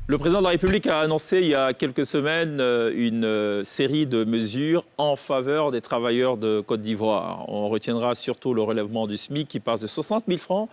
Le président de la République a annoncé il y a quelques semaines une série de mesures en faveur des travailleurs de Côte d'Ivoire. On retiendra surtout le relèvement du SMIC qui passe de 60 000 francs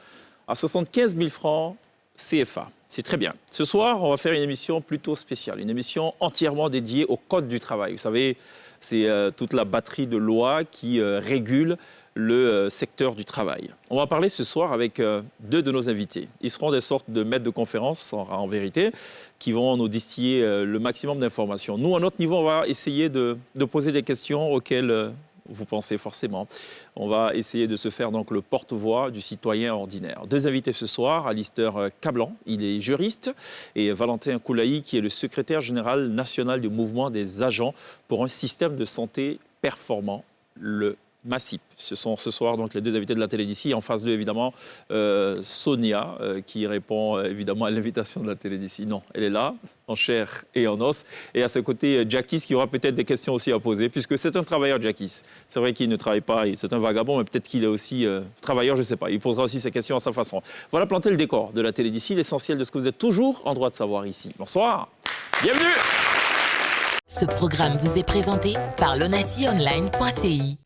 à 75 000 francs CFA. C'est très bien. Ce soir, on va faire une émission plutôt spéciale, une émission entièrement dédiée au Code du travail. Vous savez, c'est toute la batterie de lois qui régule le secteur du travail. On va parler ce soir avec deux de nos invités. Ils seront des sortes de maîtres de conférences, en vérité, qui vont nous distiller le maximum d'informations. Nous, à notre niveau, on va essayer de poser des questions auxquelles vous pensez forcément. On va essayer de se faire donc le porte-voix du citoyen ordinaire. Deux invités ce soir, Alistair Cablan, il est juriste, et Valentin Koulaï, qui est le secrétaire général national du mouvement des agents pour un système de santé performant, le MASSIP. Ce sont ce soir donc les deux invités de la télé d'ici. En face d'eux, évidemment, Sonia, qui répond évidemment à l'invitation de la télé d'ici. Non, elle est là, en chair et en os. Et à ses côtés, Jackis, qui aura peut-être des questions aussi à poser, puisque c'est un travailleur, Jackis. C'est vrai qu'il ne travaille pas, c'est un vagabond, mais peut-être qu'il est aussi travailleur, je ne sais pas. Il posera aussi ses questions à sa façon. Voilà planter le décor de la télé d'ici, l'essentiel de ce que vous êtes toujours en droit de savoir ici. Bonsoir, bienvenue. Ce programme vous est présenté par l'onacionline.ci.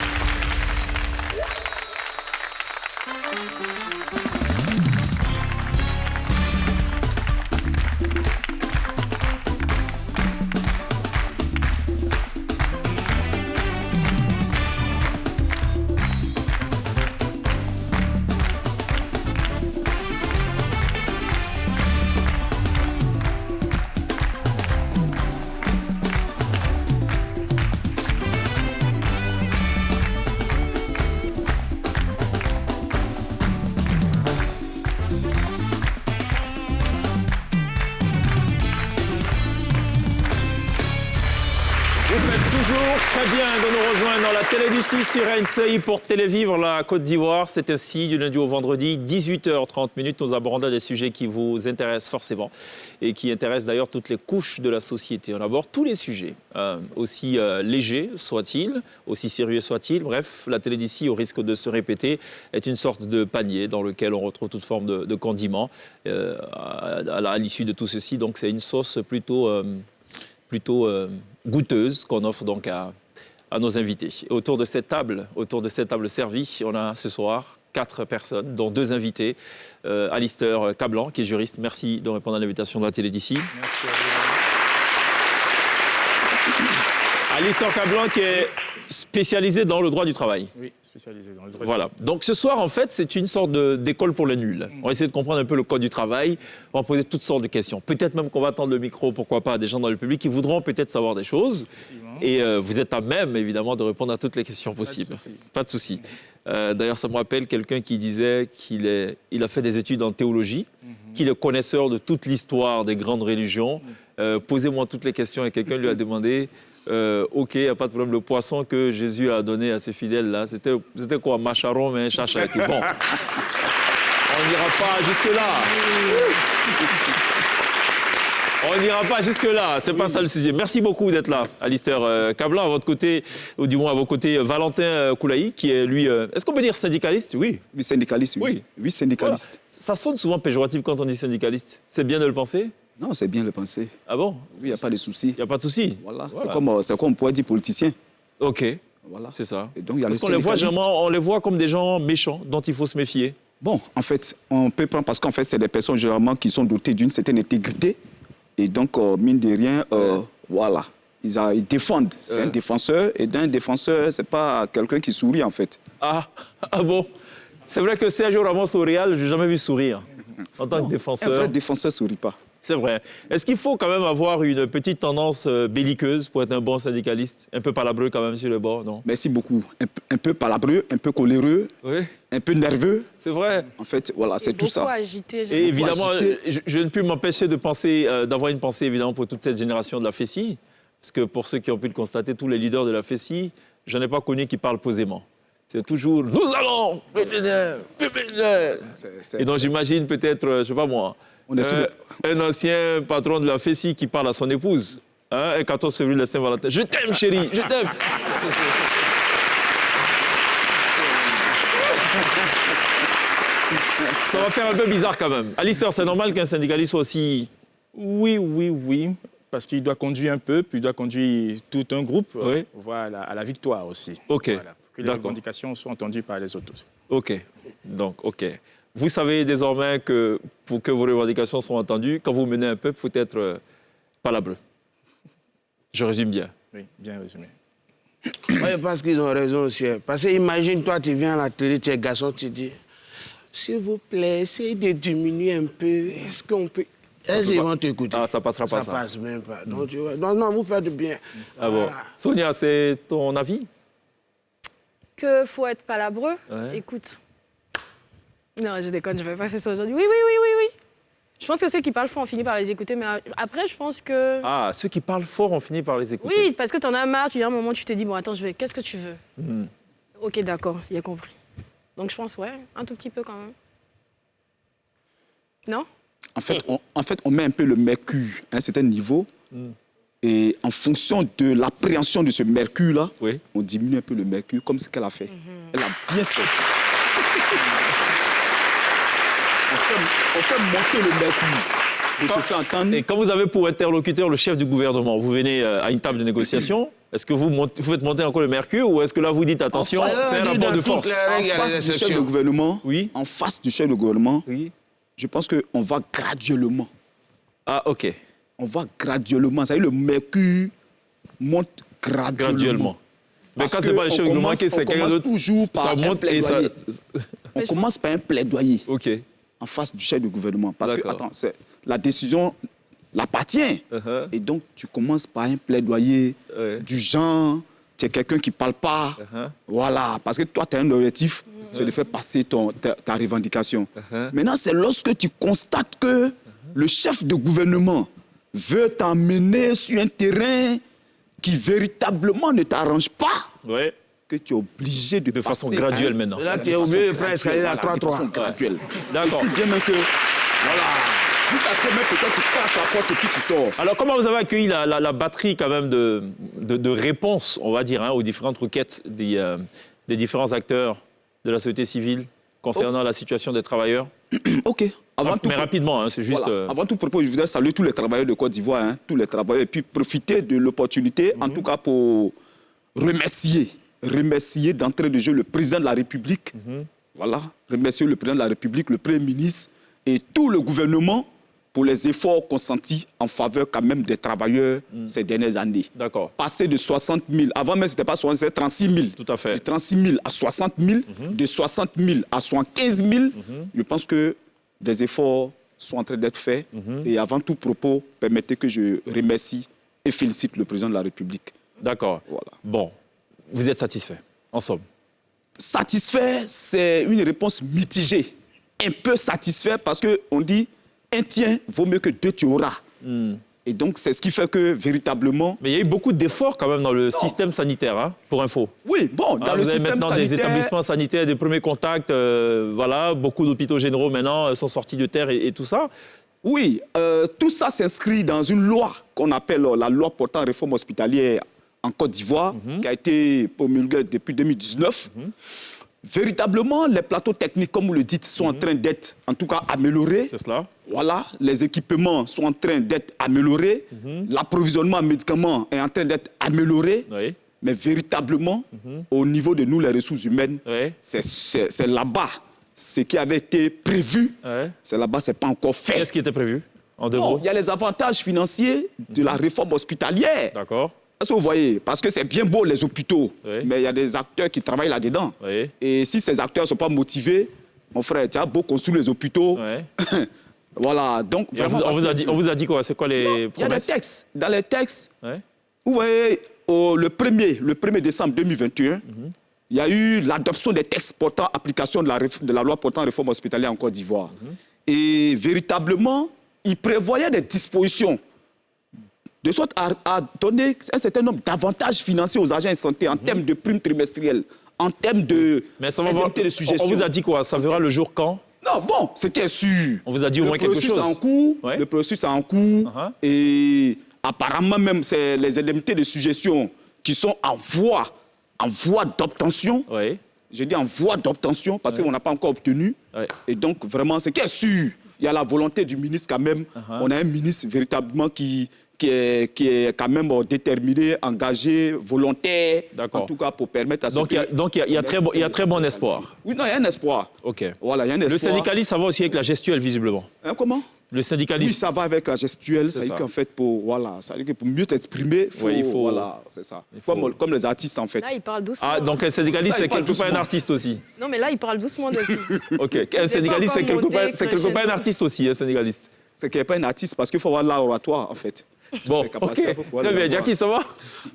Très bien de nous rejoindre dans la télé d'ici sur RNCI pour Télévivre la Côte d'Ivoire. C'est ainsi du lundi au vendredi, 18h30. Nous abordons des sujets qui vous intéressent forcément et qui intéressent d'ailleurs toutes les couches de la société. On aborde tous les sujets, aussi légers soient-ils, aussi sérieux soient-ils. Bref, la télé d'ici, au risque de se répéter, est une sorte de panier dans lequel on retrouve toute forme de condiments à l'issue de tout ceci. Donc c'est une sauce plutôt goûteuse qu'on offre donc à nos invités. Et autour de cette table servie, on a ce soir 4 personnes, dont 2 invités. Alistair Cablan, qui est juriste. Merci de répondre à l'invitation de la télé d'ici. Merci à vous. Alistair Cablan, qui est spécialisé dans le droit du travail. Oui, spécialisé dans le droit. Voilà. Donc ce soir, en fait, c'est une sorte d'école pour les nuls. On va essayer de comprendre un peu le code du travail. On va poser toutes sortes de questions. Peut-être même qu'on va tendre le micro, pourquoi pas, à des gens dans le public qui voudront peut-être savoir des choses. Et vous êtes à même, évidemment, de répondre à toutes les questions possibles. Pas de souci. D'ailleurs, ça me rappelle quelqu'un qui disait qu'il a fait des études en théologie, qu'il est connaisseur de toute l'histoire des grandes religions. Posez-moi toutes les questions et quelqu'un lui a demandé... OK, il n'y a pas de problème. Le poisson que Jésus a donné à ses fidèles, là, c'était quoi? Macharon, mais chacha et tout. Bon, on n'ira pas jusque-là. On n'ira pas jusque-là. C'est pas ça le sujet. Merci beaucoup d'être là, Alistair Cablan. À votre côté, ou du moins à vos côtés, Valentin Koulaï, qui est, lui, est-ce qu'on peut dire syndicaliste? Oui. Oui, syndicaliste, oui. Oui, syndicaliste. Voilà. Ça sonne souvent péjoratif quand on dit syndicaliste. C'est bien de le penser? Non, c'est bien le penser. Ah bon? Oui, il n'y a pas de souci. Il n'y a pas de souci? Voilà. C'est comme on pourrait dire politicien. OK. Voilà. C'est ça. Et donc, il y a Parce qu'on les voit généralement, on les voit comme des gens méchants dont il faut se méfier. Bon, en fait, on peut prendre parce qu'en fait, c'est des personnes généralement qui sont dotées d'une certaine intégrité. Et donc, mine de rien, voilà. Ils défendent. C'est un défenseur. Et d'un défenseur, ce n'est pas quelqu'un qui sourit, en fait. Ah bon? C'est vrai que Sergio Ramos au Real, je n'ai jamais vu sourire en tant que défenseur. Un vrai défenseur ne sourit pas. C'est vrai. Est-ce qu'il faut quand même avoir une petite tendance belliqueuse pour être un bon syndicaliste? Un peu palabreux quand même sur le bord, non? Merci beaucoup. Un peu palabreux, un peu coléreux, oui. Un peu nerveux. C'est vrai. En fait, voilà, c'est tout ça. Agité, et évidemment, je ne peux m'empêcher de penser, d'avoir une pensée évidemment pour toute cette génération de la FESI. Parce que pour ceux qui ont pu le constater, tous les leaders de la FESI, je n'en ai pas connu qui parlent posément. C'est toujours « Nous allons !» Et donc j'imagine peut-être, je ne sais pas moi, un ancien patron de la FESI qui parle à son épouse, un 14 février de la Saint-Valentin. « Je t'aime, chérie, je t'aime !» Ça va faire un peu bizarre quand même. Alistair, c'est normal qu'un syndicaliste soit aussi Oui. Parce qu'il doit conduire un peu, puis il doit conduire tout un groupe Oui. voilà, à la victoire aussi. OK. Voilà, pour que les revendications soient entendues par les autres aussi. OK. Donc, OK. Vous savez désormais que pour que vos revendications soient entendues, quand vous menez un peuple, il faut être palabreux. Je résume bien. Oui, bien résumé. Oui, parce qu'ils ont raison aussi. Parce que imagine, toi, tu viens à la télé, tu es garçon, tu dis, s'il vous plaît, essayez de diminuer un peu. Est-ce qu'on peut... Est-ce qu'ils vont t'écouter? Ah, ça passera pas, ça. Ça passe même pas. Donc, tu vois, non, vous faites bien. Ah bon. Voilà. Sonia, c'est ton avis? Que faut être palabreux. Ouais. Écoute. Non, je déconne, je vais pas faire ça aujourd'hui. Oui. Je pense que ceux qui parlent fort, on finit par les écouter. Mais après, je pense que... Ah, ceux qui parlent fort, on finit par les écouter. Oui, parce que t'en as marre, tu viens un moment, tu te dis, bon, attends, qu'est-ce que tu veux? Ok, d'accord, j'ai compris. Donc, je pense, ouais, un tout petit peu quand même. Non? En fait, on met un peu le mercure à un certain niveau. Et en fonction de l'appréhension de ce mercure-là, Oui. on diminue un peu le mercure, comme ce qu'elle a fait. Elle a bien fait. On fait monter le mercure. On se fait entendre. Et quand vous avez pour interlocuteur le chef du gouvernement, vous venez à une table de négociation, est-ce que vous faites monter encore le mercure ou est-ce que là vous dites attention, c'est un rapport de force? En face du chef de gouvernement, Oui. en face du chef de gouvernement, Oui. je pense qu'on va graduellement. Ah, OK. On va graduellement. Ça veut dire le mercure monte graduellement. Mais Parce quand c'est pas le chef qu'on du gouvernement, commence- c'est on quelqu'un commence d'autre, toujours par ça un monte et ça... plaidoyer. On commence par un plaidoyer OK. en face du chef de gouvernement. Parce que, D'accord. attends, la décision l'appartient. Uh-huh. Et donc, tu commences par un plaidoyer Ouais. du genre, tu es quelqu'un qui ne parle pas. Uh-huh. Voilà, parce que toi, tu as un objectif, c'est de faire passer ta revendication. Uh-huh. Maintenant, c'est lorsque tu constates que le chef de gouvernement veut t'emmener sur un terrain qui véritablement ne t'arrange pas, Ouais. que tu es obligé de passer façon graduelle à un- maintenant. Là, tu de es façon obligé de graduelle, presque aller à voilà, de 3-3. façon graduelle. D'accord. Et si bien même que, voilà, jusqu'à ce que même peut-être tu claques la porte et puis tu sors. Alors, comment vous avez accueilli la batterie quand même de réponses, on va dire, aux différentes requêtes des différents acteurs de la société civile concernant la situation des travailleurs? OK. Avant tout, Mais rapidement, c'est juste... voilà. Avant tout propos, je voudrais saluer tous les travailleurs de Côte d'Ivoire, tous les travailleurs, et puis profiter de l'opportunité, en tout cas pour remercier d'entrée de jeu le président de la République, voilà, remercier le président de la République, le Premier ministre et tout le gouvernement pour les efforts consentis en faveur quand même des travailleurs ces dernières années. D'accord. Passer de 60 000, avant même, ce n'était pas 60, c'était 36 000. Tout à fait. De 36 000 à 60 000, de 60 000 à 75 000, je pense que des efforts sont en train d'être faits. Et avant tout propos, permettez que je remercie et félicite le président de la République. D'accord. Voilà. Bon, vous êtes satisfait, en somme? Satisfait, c'est une réponse mitigée. Un peu satisfait parce qu'on dit un tien vaut mieux que deux tu auras. Et donc, c'est ce qui fait que véritablement... Mais il y a eu beaucoup d'efforts quand même dans le système sanitaire, pour info. Oui, bon, dans le vous avez système maintenant sanitaire... des établissements sanitaires, des premiers contacts, voilà, beaucoup d'hôpitaux généraux maintenant sont sortis de terre et tout ça. Oui, tout ça s'inscrit dans une loi qu'on appelle la loi portant réforme hospitalière en Côte d'Ivoire, qui a été promulguée depuis 2019. Véritablement, les plateaux techniques, comme vous le dites, sont en train d'être, en tout cas, améliorés. C'est cela? Voilà, les équipements sont en train d'être améliorés. L'approvisionnement en médicaments est en train d'être amélioré. Oui. Mais véritablement, au niveau de nous, les ressources humaines, Oui. c'est là-bas. Ce qui avait été prévu, Ouais. c'est là-bas, ce n'est pas encore fait. Qu'est-ce qui était prévu? En deux Bon, mots? il y a les avantages financiers de la réforme hospitalière. D'accord. Est-ce que vous voyez? Parce que c'est bien beau les hôpitaux, Oui. mais il y a des acteurs qui travaillent là-dedans. Oui. Et si ces acteurs ne sont pas motivés, mon frère, tu as beau construire les hôpitaux. Ouais. Voilà, donc Et on vraiment... vous a dit quoi? C'est quoi les Il y a des promesses? textes. Dans les textes, Ouais. vous voyez, le 1er décembre 2021, il y a eu l'adoption des textes portant application de la loi portant réforme hospitalière en Côte d'Ivoire. Et véritablement, il prévoyait des dispositions de sorte à donner un certain nombre d'avantages financiers aux agents de santé en termes de primes trimestrielles, en termes de Mais ça va voir. indemnités de suggestion. On vous a dit quoi? Ça verra le jour quand? Non, bon, c'était sûr. On vous a dit au moins quelque chose. Le processus est en cours. Ouais. Le processus est en cours. Et apparemment, même, c'est les indemnités de suggestion qui sont en voie d'obtention. Oui. Je dis en voie d'obtention parce qu'on n'a pas encore obtenu. Ouais. Et donc, vraiment, ce qui est sûr, il y a la volonté du ministre quand même. On a un ministre véritablement qui est quand même déterminé, engagé, volontaire, en tout cas pour permettre à ce que... Donc il y a très bon espoir. Oui, non, il y a un espoir. OK. Voilà, il y a un espoir. Le syndicalisme, ça va aussi avec la gestuelle, visiblement. Hein, comment? Le syndicalisme. Oui, ça va avec la gestuelle. Ça veut dire qu'en fait, pour mieux t'exprimer, il faut... Voilà, c'est ça. Comme les artistes, en fait. Là, il parle doucement. Ah, donc un syndicaliste, c'est quelque part un artiste aussi. Non, mais là, il parle doucement depuis. OK. Un syndicaliste, c'est quelque part un artiste aussi, un syndicaliste. C'est qu'il n'y a pas un artiste parce qu'il faut avoir l'art oratoire, en fait. Bon, OK. Très bien. Jackie, ça va? Ouais,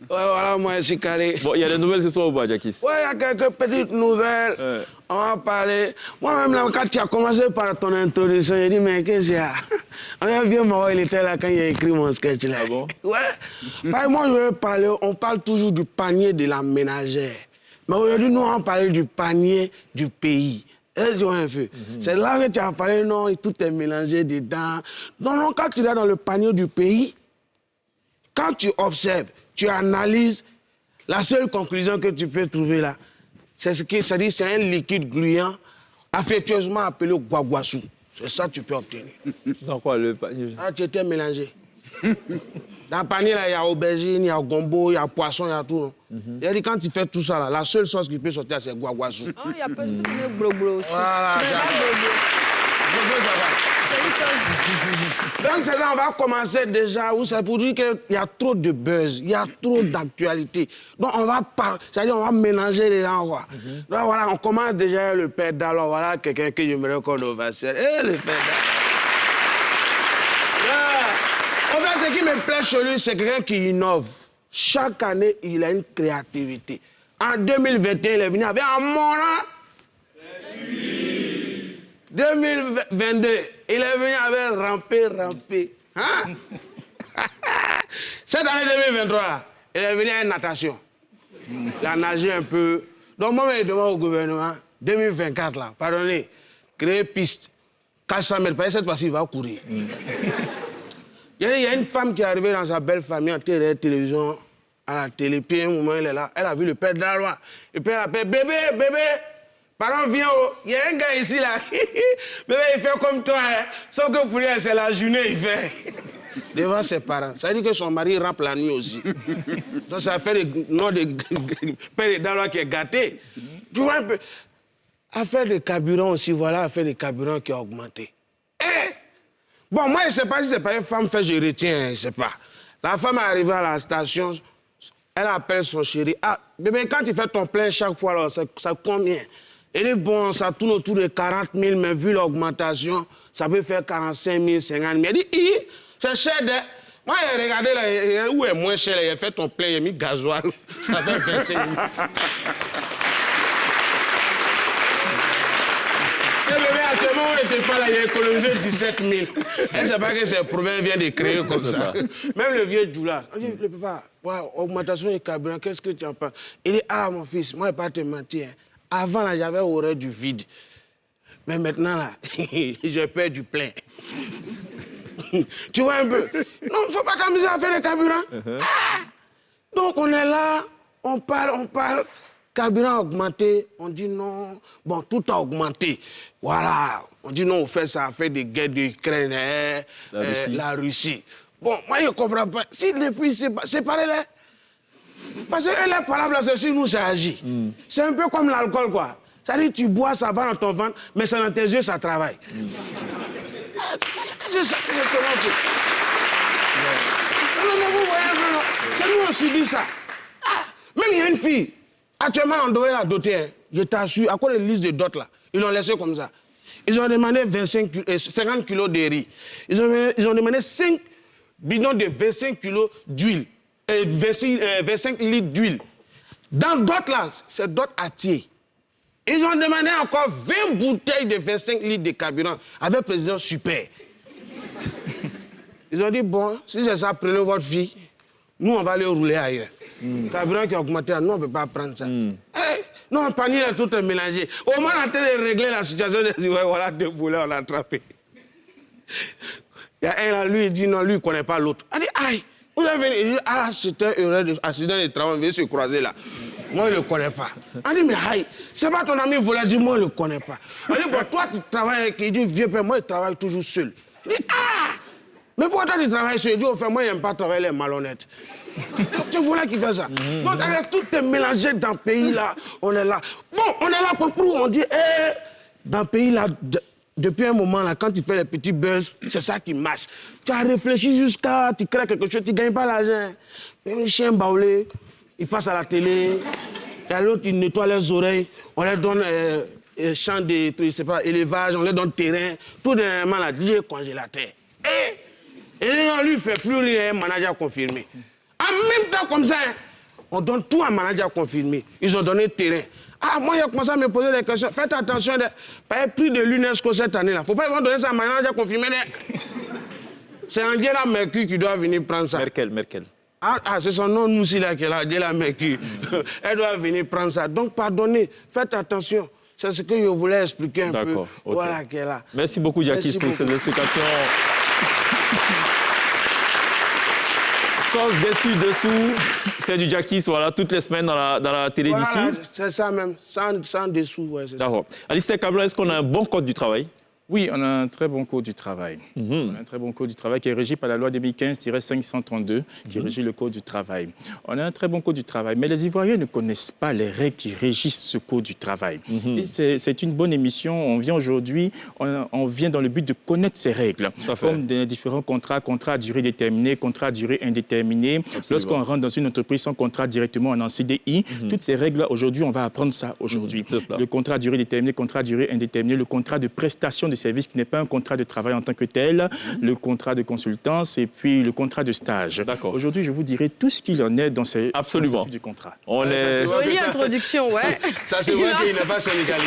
voilà, moi, je suis carré. Bon, il y a des nouvelles ce soir ou pas, Jackie? Ouais, il y a quelques petites nouvelles. On va parler. Moi-même, là, quand tu as commencé par ton introduction, j'ai dit, mais qu'est-ce qu'il y a? On a bien marrant, il était là quand il a écrit mon sketch là. Ah bon? Ouais. Bah, moi, je veux parler, on parle toujours du panier de la ménagère. Mais aujourd'hui, nous, on va parler du panier du pays. C'est là que tu as parlé, non, et tout est mélangé dedans. Donc, quand tu es dans le panier du pays, quand tu observes, tu analyses, la seule conclusion que tu peux trouver là, c'est ce qui se dit, c'est un liquide gluant affectueusement appelé guaguassou. C'est ça que tu peux obtenir. Dans quoi, le panier? Ah, tu étais mélangé. Dans le panier, là, il y a aubergine, il y a gombo, il y a poisson, il y a tout. Il a dit, quand tu fais tout ça, là, la seule sauce qui peut sortir, c'est guaguassou. Ah, il y a pas de glo-glo aussi. Voilà, Tu n'as pas glo-glo. C'est une sauce. Donc, c'est ça, on va commencer déjà, où c'est pour dire qu'il y a trop de buzz, il y a trop d'actualité. Donc, on va parler, c'est-à-dire, on va mélanger les langues, quoi. Donc, voilà, on commence déjà le père d'Allah, voilà, quelqu'un que j'aimerais qu'on ovationne. Eh, le père d'Allah. En fait, ce qui me plaît chez lui, c'est quelqu'un qui innove. Chaque année, il a une créativité. En 2021, il est venu avec un morin. 2022, il est venu avec ramper. Hein? Cette année 2023, là, il est venu avec natation. Il a nagé un peu. Donc, moi, je demande au gouvernement, 2024, là, pardonnez, créer piste. 400 mètres, parce que cette fois-ci, il va courir. Il y a une femme qui est arrivée dans sa belle famille en télévision, à la télé, puis un moment, elle est là, elle a vu le père d'Alois. Et puis elle appelle, bébé, pardon, viens, il y a un gars ici, là, bébé, il fait comme toi, hein. Sauf que pour lui, c'est la journée, il fait. Devant ses parents. Ça veut dire que son mari rampe la nuit aussi. Donc ça fait le nom de père d'Alois qui est gâté. Tu vois un peu. Affaire de carburant aussi, voilà, affaire de carburant qui a augmenté. Bon, moi, je ne sais pas si c'est pas une femme fait, je retiens, je ne sais pas. La femme est arrivée à la station, elle appelle son chéri. Ah, bébé, quand tu fais ton plein chaque fois, alors, ça combien? Elle dit, bon, ça tourne autour de 40 000, mais vu l'augmentation, ça peut faire 45 000, 50 000. Elle dit, c'est cher, de... Moi, j'ai regardé, là, où est moins cher, il a fait ton plein, il a mis gasoil, ça fait 25 000. Le bébé, actuellement, on n'était pas là, il a économisé 17 000. Elle ne sait pas que ces problèmes viennent de créer comme ça. Même le vieux Djoula, on dit, le papa, ouais, augmentation du carburant, qu'est-ce que tu en penses? Il dit, ah, mon fils, moi, je ne vais pas te mentir. Hein. Avant, là, j'avais horreur du vide. Mais maintenant, là, j'ai peur du plein. Tu vois un peu? Non, il ne faut pas t'amuser à faire le carburant. Donc, on est là, on parle. Carburant a augmenté, on dit non. Bon, tout a augmenté. Voilà. On dit non, on fait ça, on fait des guerres d'Ukraine, la Russie. Bon, moi, je ne comprends pas. Si les prix, c'est pareil, là. Parce que les paroles, c'est sur nous, ça agit. C'est un peu comme l'alcool, quoi. C'est-à-dire, tu bois, ça va dans ton ventre, mais ça dans tes yeux, ça travaille. C'est ça, c'est non, vous voyez, non. C'est nous, on subit ça. Même il y a une fille. Actuellement, on devait la doter. Hein. Je t'assure, à quoi les listes de dot là? Ils l'ont laissé comme ça. Ils ont demandé 50 kilos de riz. Ils ont demandé 5 bidons de 25 kilos d'huile. 25 litres d'huile. Dans dot là, c'est dot à tiers. Ils ont demandé encore 20 bouteilles de 25 litres de carburant avec président super. Ils ont dit, bon, si c'est ça, prenez votre fille. Nous, on va aller rouler ailleurs. Carburant qui a augmenté, nous, on ne peut pas prendre ça. Hey, non, le panier, tout est mélangé. Au moins, on a de régler la situation. De dire, ouais, voilà, 2 boulets, on a attrapé. Il y a un là, lui, il dit non, lui, il ne connaît pas l'autre. Il dit, aïe, vous avez venu. Il dit, ah, c'était un accident de travail, on vient se croiser là. Moi, il ne le connaît pas. On dit, mais aïe, c'est pas ton ami Volodymyr, moi, il ne le connaît pas. On dit, bon, toi, tu travailles avec... Il dit, vieux père, moi, je travaille toujours seul. Il dit, ah! Mais pourquoi toi, tu travailles seul? Il dit, au fait, moi, je n'aime pas travailler les malhonnêtes. C'est voilà qui fait ça. Donc, avec tout est mélangé dans le pays-là, on est là. Bon, on est là pour on dit, dans le pays-là, depuis un moment, là, quand tu fais les petits buzz, c'est ça qui marche. Tu as réfléchi jusqu'à, tu crées quelque chose, tu ne gagnes pas l'argent. Un chien baoulé, il passe à la télé, et l'autre, il nettoie les oreilles, on leur donne champ de, je sais pas, élevage, on leur donne terrain, tout dernièrement, là, lié congélateur. Et on lui fait plus rien, manager confirmé. En même temps, comme ça, on donne tout à manager confirmé. Ils ont donné terrain. Ah, moi, j'ai commencé à me poser des questions. Faites attention, pas être pris de l'UNESCO cette année-là. Faut pas qu'ils vont donner ça à manager confirmé. C'est Angela Merkel qui doit venir prendre ça. Merkel. Ah, c'est son nom, nous aussi, là, qui est là, Angela Merkel. Elle doit venir prendre ça. Donc, pardonnez, faites attention. C'est ce que je voulais expliquer un peu. D'accord. Okay. Voilà qu'elle est là. Merci beaucoup, Jackie, pour ces explications. Sans dessus-dessous, c'est du Jackie, voilà, toutes les semaines dans la télé d'ici. Voilà, c'est ça même, sans dessous, ouais, c'est ça. D'accord. Alistair Cablan, est-ce qu'on a un bon code du travail? Oui, on a un très bon code du travail. On a un très bon code du travail qui est régi par la loi 2015-532, qui régit le code du travail. On a un très bon code du travail, mais les Ivoiriens ne connaissent pas les règles qui régissent ce code du travail. Et c'est une bonne émission. On vient aujourd'hui, on vient dans le but de connaître ces règles, comme des différents contrats à durée déterminée, contrats à durée indéterminée. Lorsqu'on rentre dans une entreprise sans contrat directement, on est en CDI. Toutes ces règles-là, aujourd'hui, on va apprendre ça aujourd'hui. Le contrat à durée déterminée, contrat à durée indéterminée, le contrat de prestation de service qui n'est pas un contrat de travail en tant que tel, le contrat de consultance et puis le contrat de stage. Aujourd'hui, je vous dirai tout ce qu'il en est dans ces types de contrats. Jolie introduction, ouais. Ça se voit qu'il n'est pas sénégalais.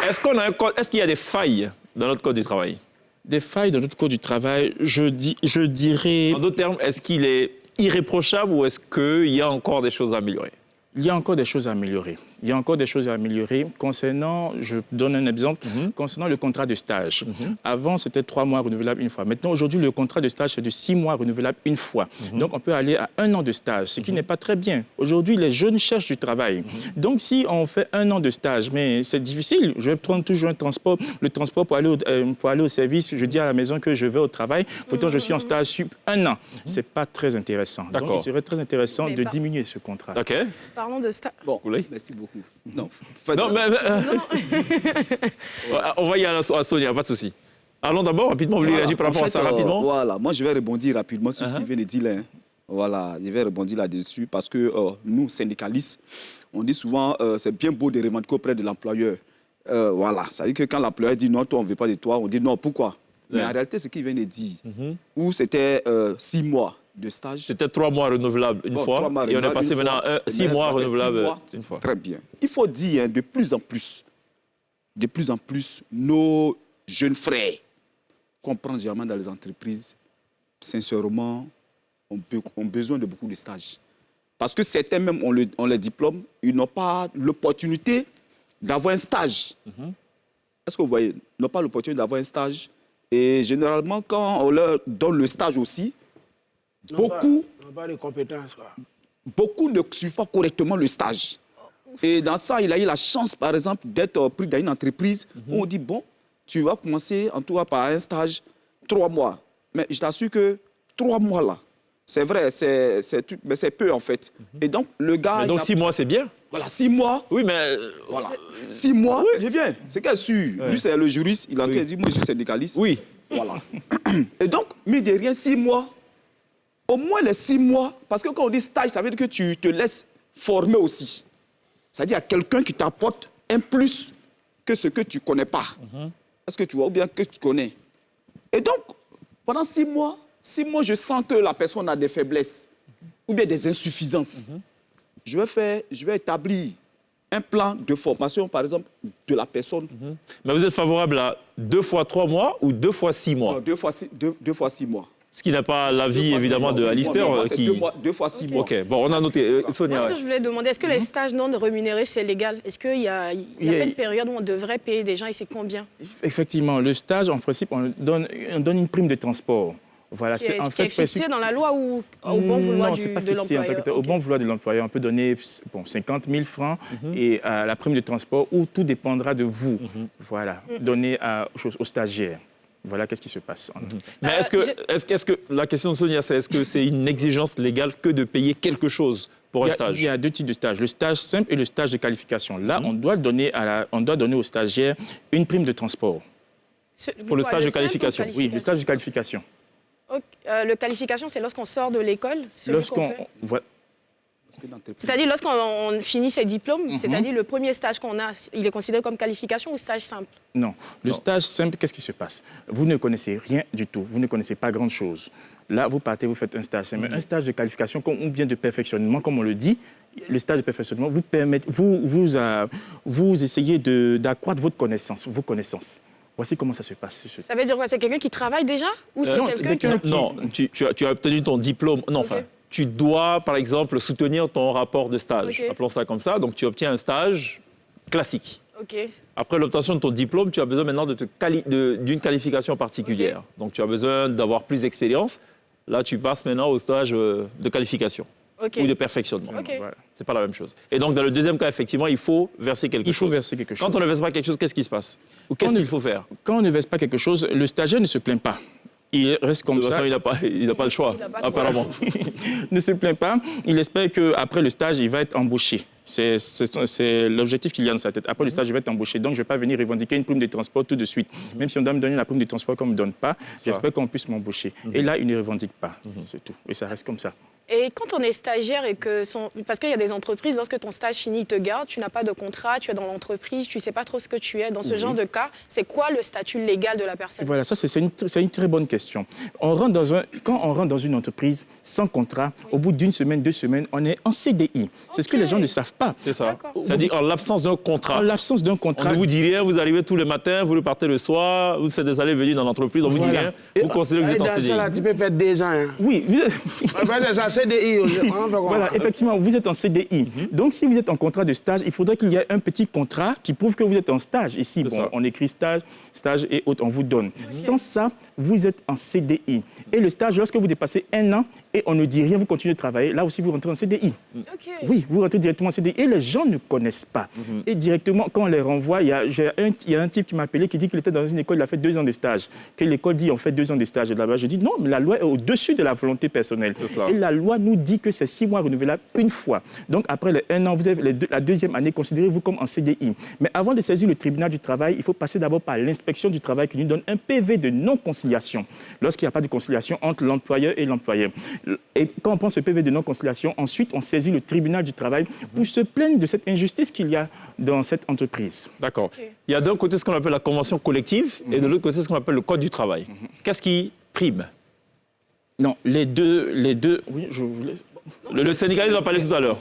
Est-ce qu'il y a des failles dans notre code du travail? Des failles dans notre code du travail, je dirais... En d'autres termes, est-ce qu'il est irréprochable ou est-ce qu'il y a encore des choses à améliorer? Il y a encore des choses à améliorer. Il y a encore des choses à améliorer concernant, je donne un exemple, concernant le contrat de stage. Avant, c'était 3 mois renouvelable une fois. Maintenant, aujourd'hui, le contrat de stage, c'est de 6 mois renouvelable une fois. Donc, on peut aller à 1 an de stage, ce qui n'est pas très bien. Aujourd'hui, les jeunes cherchent du travail. Donc, si on fait 1 an de stage, mais c'est difficile, je vais prendre toujours le transport pour aller au service, je dis à la maison que je vais au travail, pourtant je suis en stage sup 1 an. C'est pas très intéressant. Donc, il serait très intéressant de diminuer ce contrat. OK. Parlons de stage. Bon, merci beaucoup. Non, on va y aller à Sonia, pas de souci. Allons d'abord rapidement, vous voulez réagir par rapport à ça rapidement? Voilà, moi je vais rebondir rapidement sur ce qu'il vient de dire là. Voilà, je vais rebondir là-dessus parce que nous, syndicalistes, on dit souvent c'est bien beau de revendiquer auprès de l'employeur. Voilà, ça veut dire que quand l'employeur dit non, toi on ne veut pas de toi, on dit non, pourquoi? Mais en réalité, ce qu'il vient de dire, où c'était 6 mois de stage. C'était 3 mois renouvelables une fois, et on est passé maintenant 6 mois renouvelables une fois. Très bien. Il faut dire de plus en plus, nos jeunes frères comprennent généralement dans les entreprises, sincèrement, ont besoin de beaucoup de stages. Parce que certains même ont les diplômes, ils n'ont pas l'opportunité d'avoir un stage. Est-ce que vous voyez? Ils n'ont pas l'opportunité d'avoir un stage. Et généralement, quand on leur donne le stage aussi, beaucoup de compétences, beaucoup ne suivent pas correctement le stage. Et dans ça, il a eu la chance, par exemple, d'être pris dans une entreprise où on dit, bon, tu vas commencer en tout cas par un stage 3 mois. Mais je t'assure que 3 mois là, c'est vrai, mais c'est peu en fait. Et donc, le gars... Mais donc 6 mois, c'est bien. Voilà, 6 mois. Oui, mais... Voilà, 6 mois, je viens. C'est qu'elle sûr. Lui, c'est le juriste, il a dit, moi, je suis syndicaliste. Oui. Voilà. Et donc, mine de rien, 6 mois, au moins les 6 mois, parce que quand on dit stage, ça veut dire que tu te laisses former aussi. C'est-à-dire à quelqu'un qui t'apporte un plus que ce que tu ne connais pas. Est-ce que tu vois, ou bien que tu connais. Et donc, pendant 6 mois, je sens que la personne a des faiblesses ou bien des insuffisances. Je vais établir un plan de formation, par exemple, de la personne. Mais vous êtes favorable à 2 fois 3 mois ou 2 fois 6 mois? Non, 2 fois 6 mois. Ce qui n'a pas l'avis, évidemment, de Alistair. Qui... 2 fois 6 mois. OK, bon, on a noté. Sonia. Moi, ce que je voulais demander, est-ce que les stages non rémunérés, c'est légal? Est-ce qu'il y a pas une période où on devrait payer des gens et c'est combien? Effectivement, le stage, en principe, on donne une prime de transport. Voilà, Qui est fixé dans la loi ou au bon vouloir non, c'est pas de fixé en tant que l'employeur? tel. Au bon vouloir de l'employeur, on peut donner 50 000 francs et la prime de transport, où tout dépendra de vous. Voilà, donner aux stagiaires. Voilà qu'est-ce qui se passe. Mais est-ce que la question de Sonia, c'est est-ce que c'est une exigence légale que de payer quelque chose pour un stage? Il y a deux types de stages, le stage simple et le stage de qualification. Là, on doit donner aux stagiaires une prime de transport. Pour le stage de qualification. Oui, le stage de qualification. Le qualification, c'est lorsqu'on sort de l'école? C'est-à-dire lorsqu'on finit ses diplômes, c'est-à-dire le premier stage qu'on a, il est considéré comme qualification ou stage simple? Non. Le stage simple, qu'est-ce qui se passe? Vous ne connaissez rien du tout. Vous ne connaissez pas grand-chose. Là, vous partez, vous faites un stage. Mais un stage de qualification ou bien de perfectionnement, comme on le dit, le stage de perfectionnement vous permet, vous essayez d'accroître vos connaissances. Voici comment ça se passe. Ça veut dire quoi? C'est quelqu'un qui travaille déjà? Ou c'est quelqu'un qui... Non, tu as obtenu ton diplôme. Non, enfin, tu dois, par exemple, soutenir ton rapport de stage. Appelons ça comme ça. Donc, tu obtiens un stage classique. Après l'obtention de ton diplôme, tu as besoin maintenant d'une qualification particulière. Donc, tu as besoin d'avoir plus d'expérience. Là, tu passes maintenant au stage de qualification ou de perfectionnement. Voilà. C'est pas la même chose. Et donc, dans le deuxième cas, effectivement, il faut verser quelque chose. Il faut verser quelque chose. Quand on ne verse pas quelque chose, qu'est-ce qui se passe? Ou qu'est-ce qu'il faut faire? Quand on ne verse pas quelque chose, le stagiaire ne se plaint pas. Il reste comme ça. De toute façon, il n'a pas le choix, apparemment. Ne se plaint pas. Il espère qu'après le stage, il va être embauché. C'est l'objectif qu'il y a dans sa tête. Après le stage, je vais être embauché. Donc, je ne vais pas venir revendiquer une prime de transport tout de suite. Même si on doit me donner la prime de transport qu'on ne me donne pas, j'espère qu'on puisse m'embaucher. Et là, il ne revendique pas. C'est tout. Et ça reste comme ça. Et quand on est stagiaire et que parce qu'il y a des entreprises, lorsque ton stage finit, ils te gardent, tu n'as pas de contrat, tu es dans l'entreprise, tu ne sais pas trop ce que tu es. Dans ce genre de cas, c'est quoi le statut légal de la personne? Voilà, ça c'est une très bonne question. Quand on rentre dans une entreprise sans contrat, au bout d'une semaine, 2 semaines, on est en CDI. C'est ce que les gens ne savent pas. C'est ça. C'est-à-dire en l'absence d'un contrat. En l'absence d'un contrat. On ne vous dit rien, vous arrivez tous les matins, vous repartez le soir, vous faites des allées-venues dans l'entreprise, on ne vous dit rien. Vous considérez que vous êtes en CDI. Ça, tu peux faire 2 ans. Hein. Oui. C'est ça, CDI. Voilà, effectivement, vous êtes en CDI. Donc, si vous êtes en contrat de stage, il faudrait qu'il y ait un petit contrat qui prouve que vous êtes en stage. Ici, on écrit stage et autres, on vous donne. Sans ça, vous êtes en CDI. Et le stage, lorsque vous dépassez 1 an et on ne dit rien, vous continuez de travailler, là aussi, vous rentrez en CDI. Oui, vous rentrez directement en CDI. Et les gens ne connaissent pas. Et directement, quand on les renvoie, il y a un type qui m'a appelé qui dit qu'il était dans une école, il a fait 2 ans de stage. Que l'école dit, on fait 2 ans de stage. Et là-bas, je dis, non, mais la loi est au-dessus de la volonté personnelle. Et la loi nous dit que c'est 6 mois renouvelables une fois. Donc, après les 1 an, vous avez la 2e année, considérez-vous comme en CDI. Mais avant de saisir le tribunal du travail, il faut passer d'abord par l'inspection du travail qui nous donne un PV de non-conciliation. Lorsqu'il n'y a pas de conciliation entre l'employeur et l'employé. Et quand on prend ce PV de non-conciliation, ensuite, on saisit le tribunal du travail pour se plaindre de cette injustice qu'il y a dans cette entreprise. D'accord. Il y a d'un côté ce qu'on appelle la convention collective et de l'autre côté ce qu'on appelle le code du travail. Qu'est-ce qui prime? Non, les deux. Oui, je voulais. Le syndicaliste va parler tout à l'heure.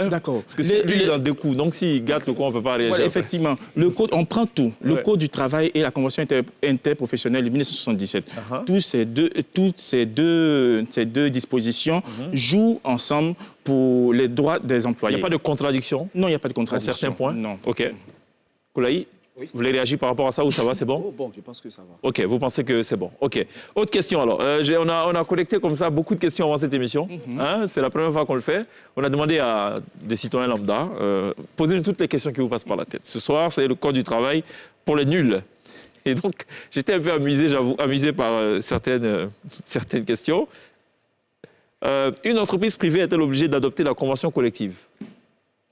D'accord. Parce que lui, il est dans 2 coups. Donc, s'il gâte le coup, on ne peut pas réagir. Voilà, effectivement. Le code, on prend tout. Le code du travail et la convention interprofessionnelle de 1977. Toutes ces deux dispositions jouent ensemble pour les droits des employés. Il n'y a pas de contradiction? Non, il n'y a pas de contradiction. À certains points? Non. OK. Koulaï, vous voulez réagir par rapport à ça ou ça va, c'est bon? Oh, bon, je pense que ça va. OK, vous pensez que c'est bon. OK. Autre question alors. On a collecté comme ça beaucoup de questions avant cette émission. C'est la première fois qu'on le fait. On a demandé à des citoyens lambda, posez-nous toutes les questions qui vous passent par la tête. Ce soir, c'est le code du travail pour les nuls. Et donc, j'étais un peu amusé, j'avoue, par certaines questions. Une entreprise privée est-elle obligée d'adopter la convention collective?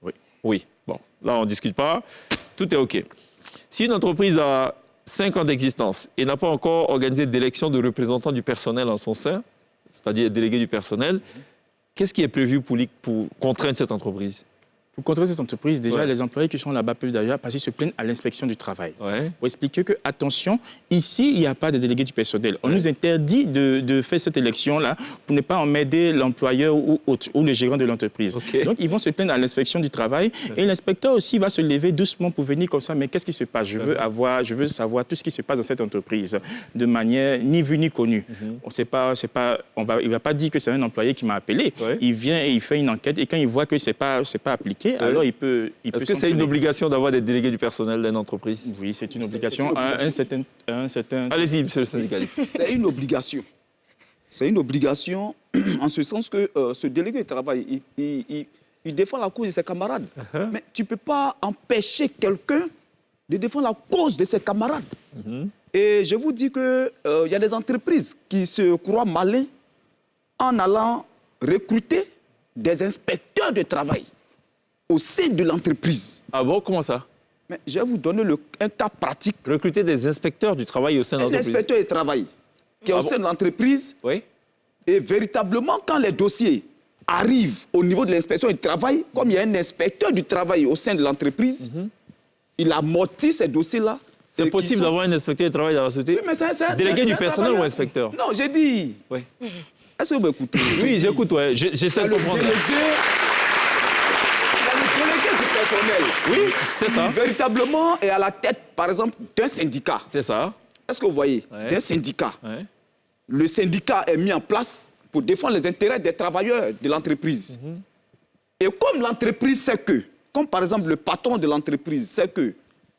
Oui. Oui. Bon, là, on ne discute pas. Tout est OK. Si une entreprise a 5 ans d'existence et n'a pas encore organisé d'élection de représentants du personnel en son sein, c'est-à-dire délégués du personnel, qu'est-ce qui est prévu pour contraindre cette entreprise? Pour contrer cette entreprise, déjà, les employés qui sont là-bas peuvent d'ailleurs passer se plaindre à l'inspection du travail. Pour expliquer que, attention, ici, il n'y a pas de délégué du personnel. On nous interdit de faire cette élection-là pour ne pas emmerder l'employeur ou le gérant de l'entreprise. Donc, ils vont se plaindre à l'inspection du travail et l'inspecteur aussi va se lever doucement pour venir comme ça. Mais qu'est-ce qui se passe? Je veux savoir tout ce qui se passe dans cette entreprise de manière ni vue ni connue. Il ne va pas dire que c'est un employé qui m'a appelé. Il vient et il fait une enquête et quand il voit que ce n'est pas appliqué, appliquée, alors il peut Est-ce que c'est sanctionner. une obligation d'avoir des délégués du personnel d'une entreprise? Oui, c'est une obligation à un certain... Allez-y, monsieur le syndicaliste. C'est une obligation. C'est une obligation en ce sens que ce délégué de travail, il défend la cause de ses camarades. Mais tu ne peux pas empêcher quelqu'un de défendre la cause de ses camarades. Et je vous dis qu'il y a des entreprises qui se croient malins en allant recruter des inspecteurs de travail au sein de l'entreprise. Ah bon, comment ça? Mais je vais vous donner un cas pratique. Recruter des inspecteurs du travail au sein de Un l'entreprise. inspecteur de travail qui est au sein de l'entreprise. Oui. Et véritablement, quand les dossiers arrivent au niveau de l'inspection du travail, comme il y a un inspecteur du travail au sein de l'entreprise, il amortit ces dossiers-là. C'est possible d'avoir un inspecteur du travail dans la société? Oui, mais Délégué du personnel ou inspecteur? Non, j'ai dit. Oui. Est-ce que vous m'écoutez? Oui, j'écoute, ouais. J'essaie de Le comprendre. délégué, il y a le délégué du personnel. Oui, c'est ça. Qui véritablement est à la tête, par exemple, d'un syndicat. C'est ça. Est-ce que vous voyez? Ouais. D'un syndicat. Ouais. Le syndicat est mis en place pour défendre les intérêts des travailleurs de l'entreprise. Et comme l'entreprise sait que, comme par exemple le patron de l'entreprise sait que,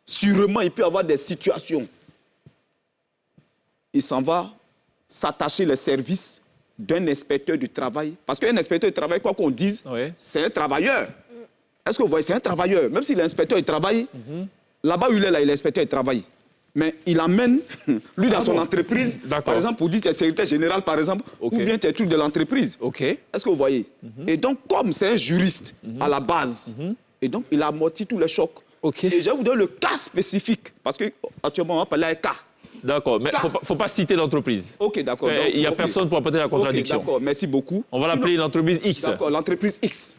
sûrement il peut y avoir des situations, il s'en va s'attacher les services d'un inspecteur du travail. Parce qu'un inspecteur du travail, quoi qu'on dise, Ouais. c'est un travailleur. Est-ce que vous voyez? C'est un travailleur. Même s'il est inspecteur du travail, là-bas où il est là, il est inspecteur du travail. Mais il amène, lui, dans son entreprise, D'accord. par exemple, pour dire que c'est secrétaire général, par exemple, Ok. ou bien tu es truc de l'entreprise. OK. Est-ce que vous voyez? Et donc, comme c'est un juriste à la base, et donc il a amorti tous les chocs. OK. Et je vais vous donner le cas spécifique, parce qu'actuellement, on va parler d'un cas. D'accord, mais il ne faut pas citer l'entreprise. OK, d'accord. Parce qu'il n'y a Ok. personne pour apporter la contradiction. OK, d'accord, merci beaucoup. On va l'appeler l'entreprise X. D'accord, l'entreprise X.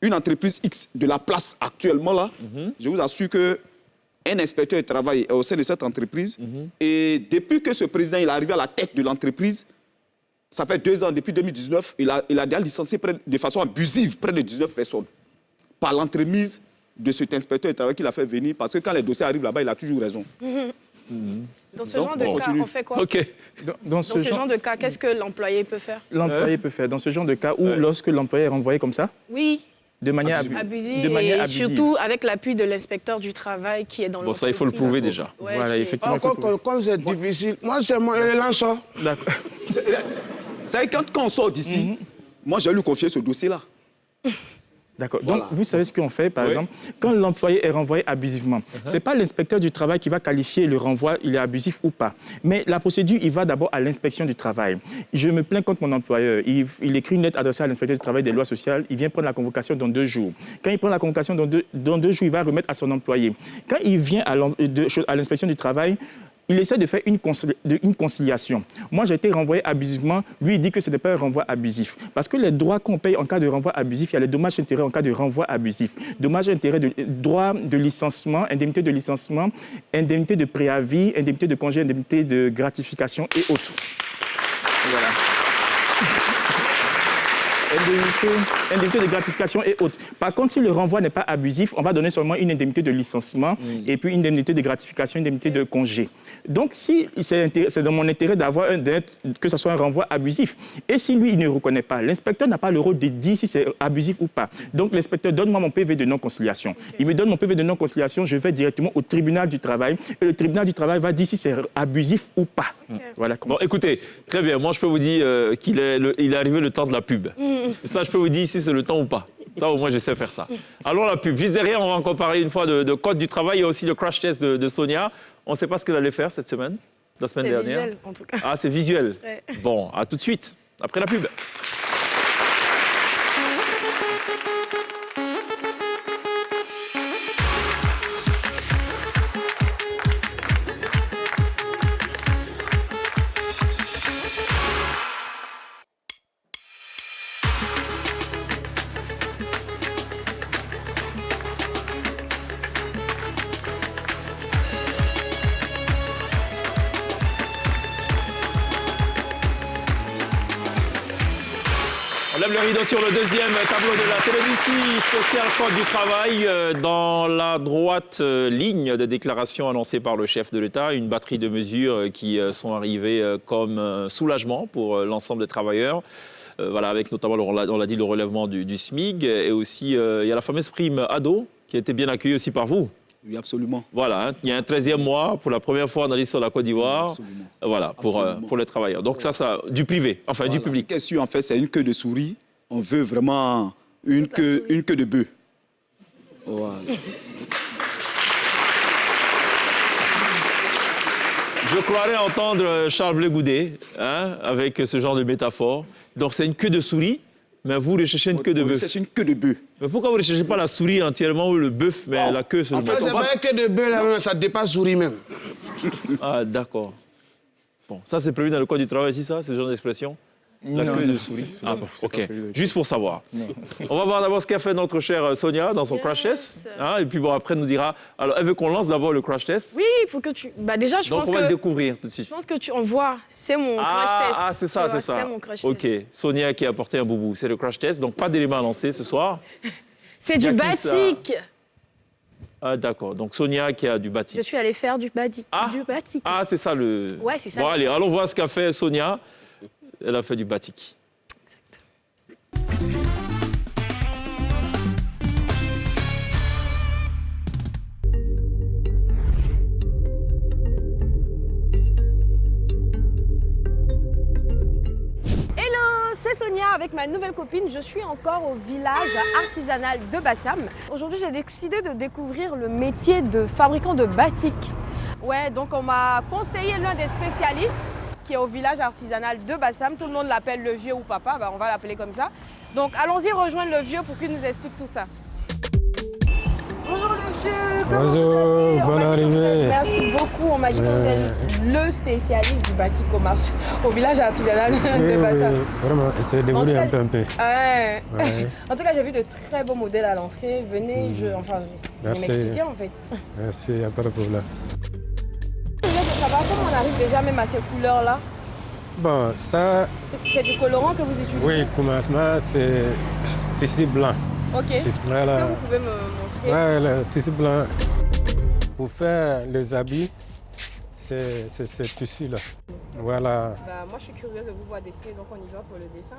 Une entreprise X de la place actuellement là, je vous assure que un inspecteur de travail est au sein de cette entreprise. Et depuis que ce président il est arrivé à la tête de l'entreprise, ça fait 2 ans, depuis 2019, il a déjà licencié de façon abusive près de 19 personnes par l'entremise de cet inspecteur de travail qu'il a fait venir, parce que quand les dossiers arrivent là-bas, il a toujours raison. Dans ce Donc, genre de on cas, continue. on fait quoi? OK. Dans Dans ce genre de cas, qu'est-ce que l'employé peut faire? L'employé peut faire dans ce genre de cas où, lorsque l'employé est renvoyé comme ça, Oui, de manière abuser, de manière et abusive. surtout avec l'appui de l'inspecteur du travail qui est dans Bon, ça, il faut le prouver déjà. Ouais, Voilà, c'est- effectivement. Comme c'est difficile, moi, c'est mon élan. D'accord. Vous savez, quand on sort d'ici, moi, je vais lui confier ce dossier-là. D'accord. Voilà. Donc, vous savez ce qu'on fait, par Oui. exemple, quand l'employé est renvoyé abusivement, ce n'est pas l'inspecteur du travail qui va qualifier le renvoi, il est abusif ou pas. Mais la procédure, il va d'abord à l'inspection du travail. Je me plains contre mon employeur. Il écrit une lettre adressée à l'inspecteur du travail des lois sociales. Il vient prendre la convocation dans 2 jours. Quand il prend la convocation dans deux jours, il va remettre à son employé. Quand il vient à l'inspection du travail, il essaie de faire une conciliation. Moi, j'ai été renvoyé abusivement. Lui, il dit que ce n'est pas un renvoi abusif. Parce que les droits qu'on paye en cas de renvoi abusif, il y a les dommages et intérêts en cas de renvoi abusif. Dommages et intérêts de droit de licenciement, indemnité de licenciement, indemnité de préavis, indemnité de congé, indemnité de gratification et autres. Voilà. Indemnité de gratification et autres. Par contre, si le renvoi n'est pas abusif, on va donner seulement une indemnité de licenciement et puis une indemnité de gratification, une indemnité de congé. Donc, si c'est dans mon intérêt d'avoir que ce soit un renvoi abusif. Et si lui, il ne reconnaît pas, l'inspecteur n'a pas le rôle de dire si c'est abusif ou pas. Donc, l'inspecteur donne-moi mon PV de non-conciliation. Il me donne mon PV de non-conciliation, je vais directement au tribunal du travail et le tribunal du travail va dire si c'est abusif ou pas. Voilà. Bon, écoutez, très bien. Moi, je peux vous dire qu'il est arrivé le temps de la pub. Ça, je peux vous dire si c'est le temps ou pas. Ça, au moins, je sais faire ça. Allons la pub. Juste derrière, on va encore parler une fois de code du travail et aussi le crash test de Sonia. On ne sait pas ce qu'elle allait faire cette semaine, la semaine C'est dernière. visuel, en tout cas. Ah, c'est visuel. Ouais. Bon, à tout de suite, après la pub. On lève le rideau sur le deuxième tableau de la télévision spéciale Code du travail. Dans la droite ligne de déclaration annoncée par le chef de l'État, une batterie de mesures qui sont arrivées comme soulagement pour l'ensemble des travailleurs. voilà, avec notamment, on l'a dit, le relèvement du SMIC. Et aussi, il y a la fameuse prime ado qui a été bien accueillie aussi par vous. Oui, absolument. Voilà, hein, il y a un 13e mois pour la première fois dans l'histoire de la Côte d'Ivoire. Absolument. Voilà, pour les travailleurs. Donc ça, du privé, enfin du public. Ce qui est sûr, en fait, c'est une queue de souris. On veut vraiment une queue de bœuf. Voilà. Je croirais entendre Charles Blé Goudet, hein, avec ce genre de métaphore. Donc c'est une queue de souris, mais vous recherchez une queue de bœuf. C'est une queue de bœuf. Mais pourquoi vous ne recherchez pas la souris entièrement ou le bœuf, mais la queue seulement? En fait, c'est pas que de bœuf là, ça dépasse souris même. Ah, d'accord. Bon, ça c'est prévu dans le code du travail ici, ça, ce genre d'expression? La queue de souris. Ah bon, ok. Juste pour savoir. On va voir d'abord ce qu'a fait notre chère Sonia dans son crash test. Hein, et puis bon, après, elle nous dira... Alors, elle veut qu'on lance d'abord le crash test. Oui, il faut que tu... Bah déjà, je Donc, pense on va que... le découvrir tout de suite. Je pense que tu en vois. C'est mon crash test. Ah, c'est ça, Tu vois, c'est ça. C'est mon crash Ok, test. Sonia qui a apporté un boubou. C'est le crash test. Donc, pas d'éléments à lancer ce soir. C'est du Il y a qui, ça? batik. Ah, d'accord. Donc, Sonia qui a du batik. Je suis allée faire du batik. Du batik. Ah, c'est ça le... Ouais, c'est ça. Bon, le allez, crash allons test. voir ce qu'a fait Sonia. Elle a fait du batik. C'est Sonia avec ma nouvelle copine. Je suis encore au village artisanal de Bassam. Aujourd'hui, j'ai décidé de découvrir le métier de fabricant de batik. Ouais, donc on m'a conseillé l'un des spécialistes qui est au village artisanal de Bassam. Tout le monde l'appelle le vieux ou papa, on va l'appeler comme ça. Donc allons-y rejoindre le vieux pour qu'il nous explique tout ça. Bonjour le vieux, comment vous allez? Bonne arrivée. Merci beaucoup, on m'a dit que vous êtes le spécialiste du batik au village artisanal de Bassam. Oui, vraiment, c'est débrouillé un peu. Ouais. Ouais. En tout cas, j'ai vu de très beaux modèles à l'entrée. Venez, je vais Merci. m'expliquer en fait. Merci, il n'y a pas de problème. Je voulais savoir comment on arrive déjà même à ces couleurs-là. Bon, ça, C'est du colorant que vous utilisez? oui, commencement, c'est tissu blanc. Ok. Est-ce Voilà. que vous pouvez me montrer? Ouais, le tissu blanc. Pour faire les habits, c'est ce tissu-là. Voilà. Bah, moi, je suis curieuse de vous voir dessiner, donc on y va pour le dessin.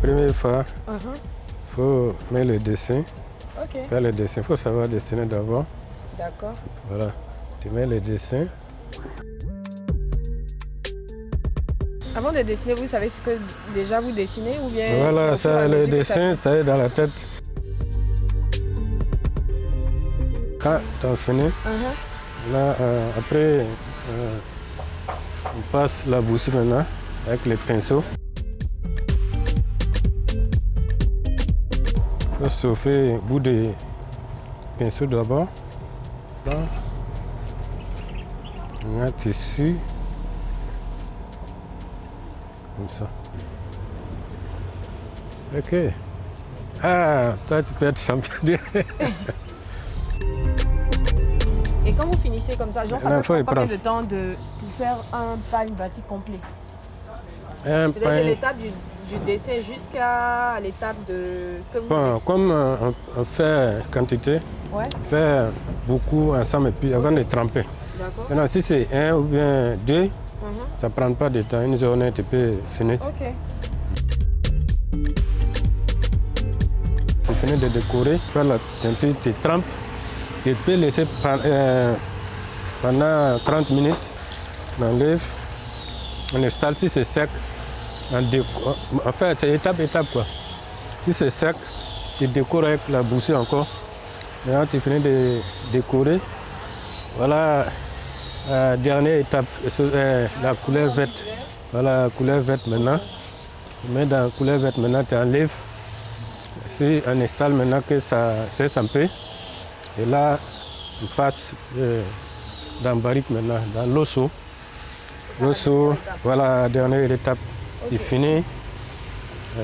Première fois, il faut mettre le dessin. Ok. Faire le dessin, il faut savoir dessiner d'abord. D'accord. Voilà. Tu mets le dessin. Avant de dessiner, vous savez ce que déjà vous dessinez ou bien Voilà, c'est au fur et à ça, le mesure que dessin, ça est dans la tête. Quand tu as fini, là, après, on passe la boussole maintenant avec les pinceaux. Il faut chauffer le bout des pinceaux d'abord. Là, on a tissu. Comme ça. Ok. Ah, toi, tu peux être champion. Et quand vous finissez comme ça, genre, ça Là, peut faut prendre y combien prendre. de temps pour faire un pagne batik complet? Un C'est-à-dire de pain. l'étape du dessin jusqu'à l'étape de... que vous Bon, faites. comme on fait quantité, Ouais, on fait beaucoup ensemble et puis avant de tremper. d'accord. Maintenant, si c'est un ou bien deux, ça ne prend pas de temps. Une journée, tu peux finir. Ok. Tu finis de décorer, faire la teinture, tu trempes. Tu peux laisser pendant 30 minutes. On enlève, on installe. Si c'est sec, en fait, c'est étape quoi. Si c'est sec, tu décores avec la boussole encore. Maintenant, tu finis de décorer. Voilà, dernière étape, la couleur verte. Voilà, la couleur verte maintenant. Tu mets dans la couleur verte maintenant, tu enlèves. Si on installe maintenant que ça cesse un peu, et là, on passe dans le barrique maintenant, dans l'osso. L'osso, voilà la dernière étape. Il finit,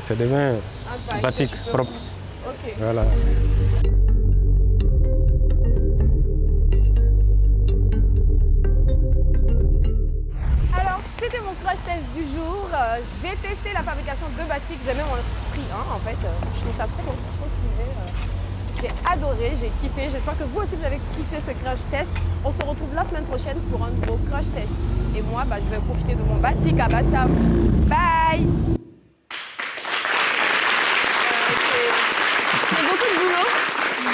ça devient batik propre. Ok. Voilà. Alors, c'était mon crash test du jour. J'ai testé la fabrication de batik. J'ai même pris un, en fait. Je trouve ça trop stylé. J'ai adoré, j'ai kiffé. J'espère que vous aussi, vous avez kiffé ce crash test. On se retrouve la semaine prochaine pour un nouveau crash test. Et moi, je vais profiter de mon batik à Bassam. Bye! C'est beaucoup de boulot.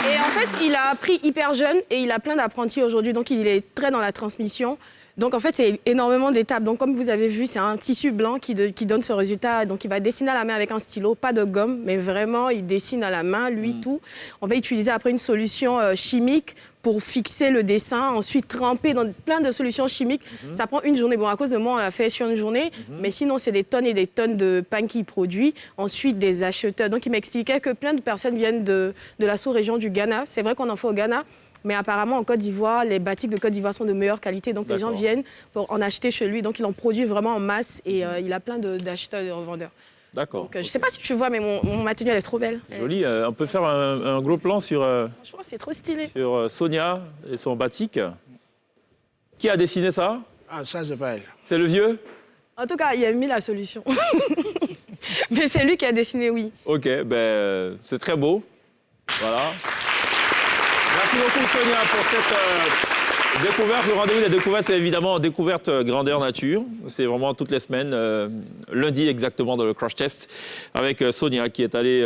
Et en fait, il a appris hyper jeune et il a plein d'apprentis aujourd'hui. Donc, il est très dans la transmission. Donc, en fait, c'est énormément d'étapes. Donc, comme vous avez vu, c'est un tissu blanc qui donne ce résultat. Donc, il va dessiner à la main avec un stylo, pas de gomme, mais vraiment, il dessine à la main, lui, tout. On va utiliser après une solution chimique pour fixer le dessin, ensuite tremper dans plein de solutions chimiques. Ça prend une journée. Bon, à cause de moi, on l'a fait sur une journée, mais sinon, c'est des tonnes et des tonnes de pain qu'il produit. Ensuite, des acheteurs. Donc, il m'expliquait que plein de personnes viennent de la sous-région du Ghana. C'est vrai qu'on en fait au Ghana, mais apparemment, en Côte d'Ivoire, les batiks de Côte d'Ivoire sont de meilleure qualité. Donc, les gens viennent pour en acheter chez lui. Donc, il en produit vraiment en masse et il a plein d'acheteurs et de revendeurs. D'accord. Donc, je ne sais pas si tu vois, mais ma tenue, elle est trop belle. Joli. On peut faire un gros plan sur, Franchement, c'est trop stylé. sur Sonia et son batik. Qui a dessiné ça? Ah, ça, c'est pas elle. C'est le vieux? En tout cas, il a mis la solution. Mais c'est lui qui a dessiné, oui. Ok, c'est très beau. Voilà. Merci beaucoup Sonia pour cette découverte. Le rendez-vous des découvertes, c'est évidemment découverte grandeur nature. C'est vraiment toutes les semaines, lundi exactement dans le Crash Test, avec Sonia qui est allée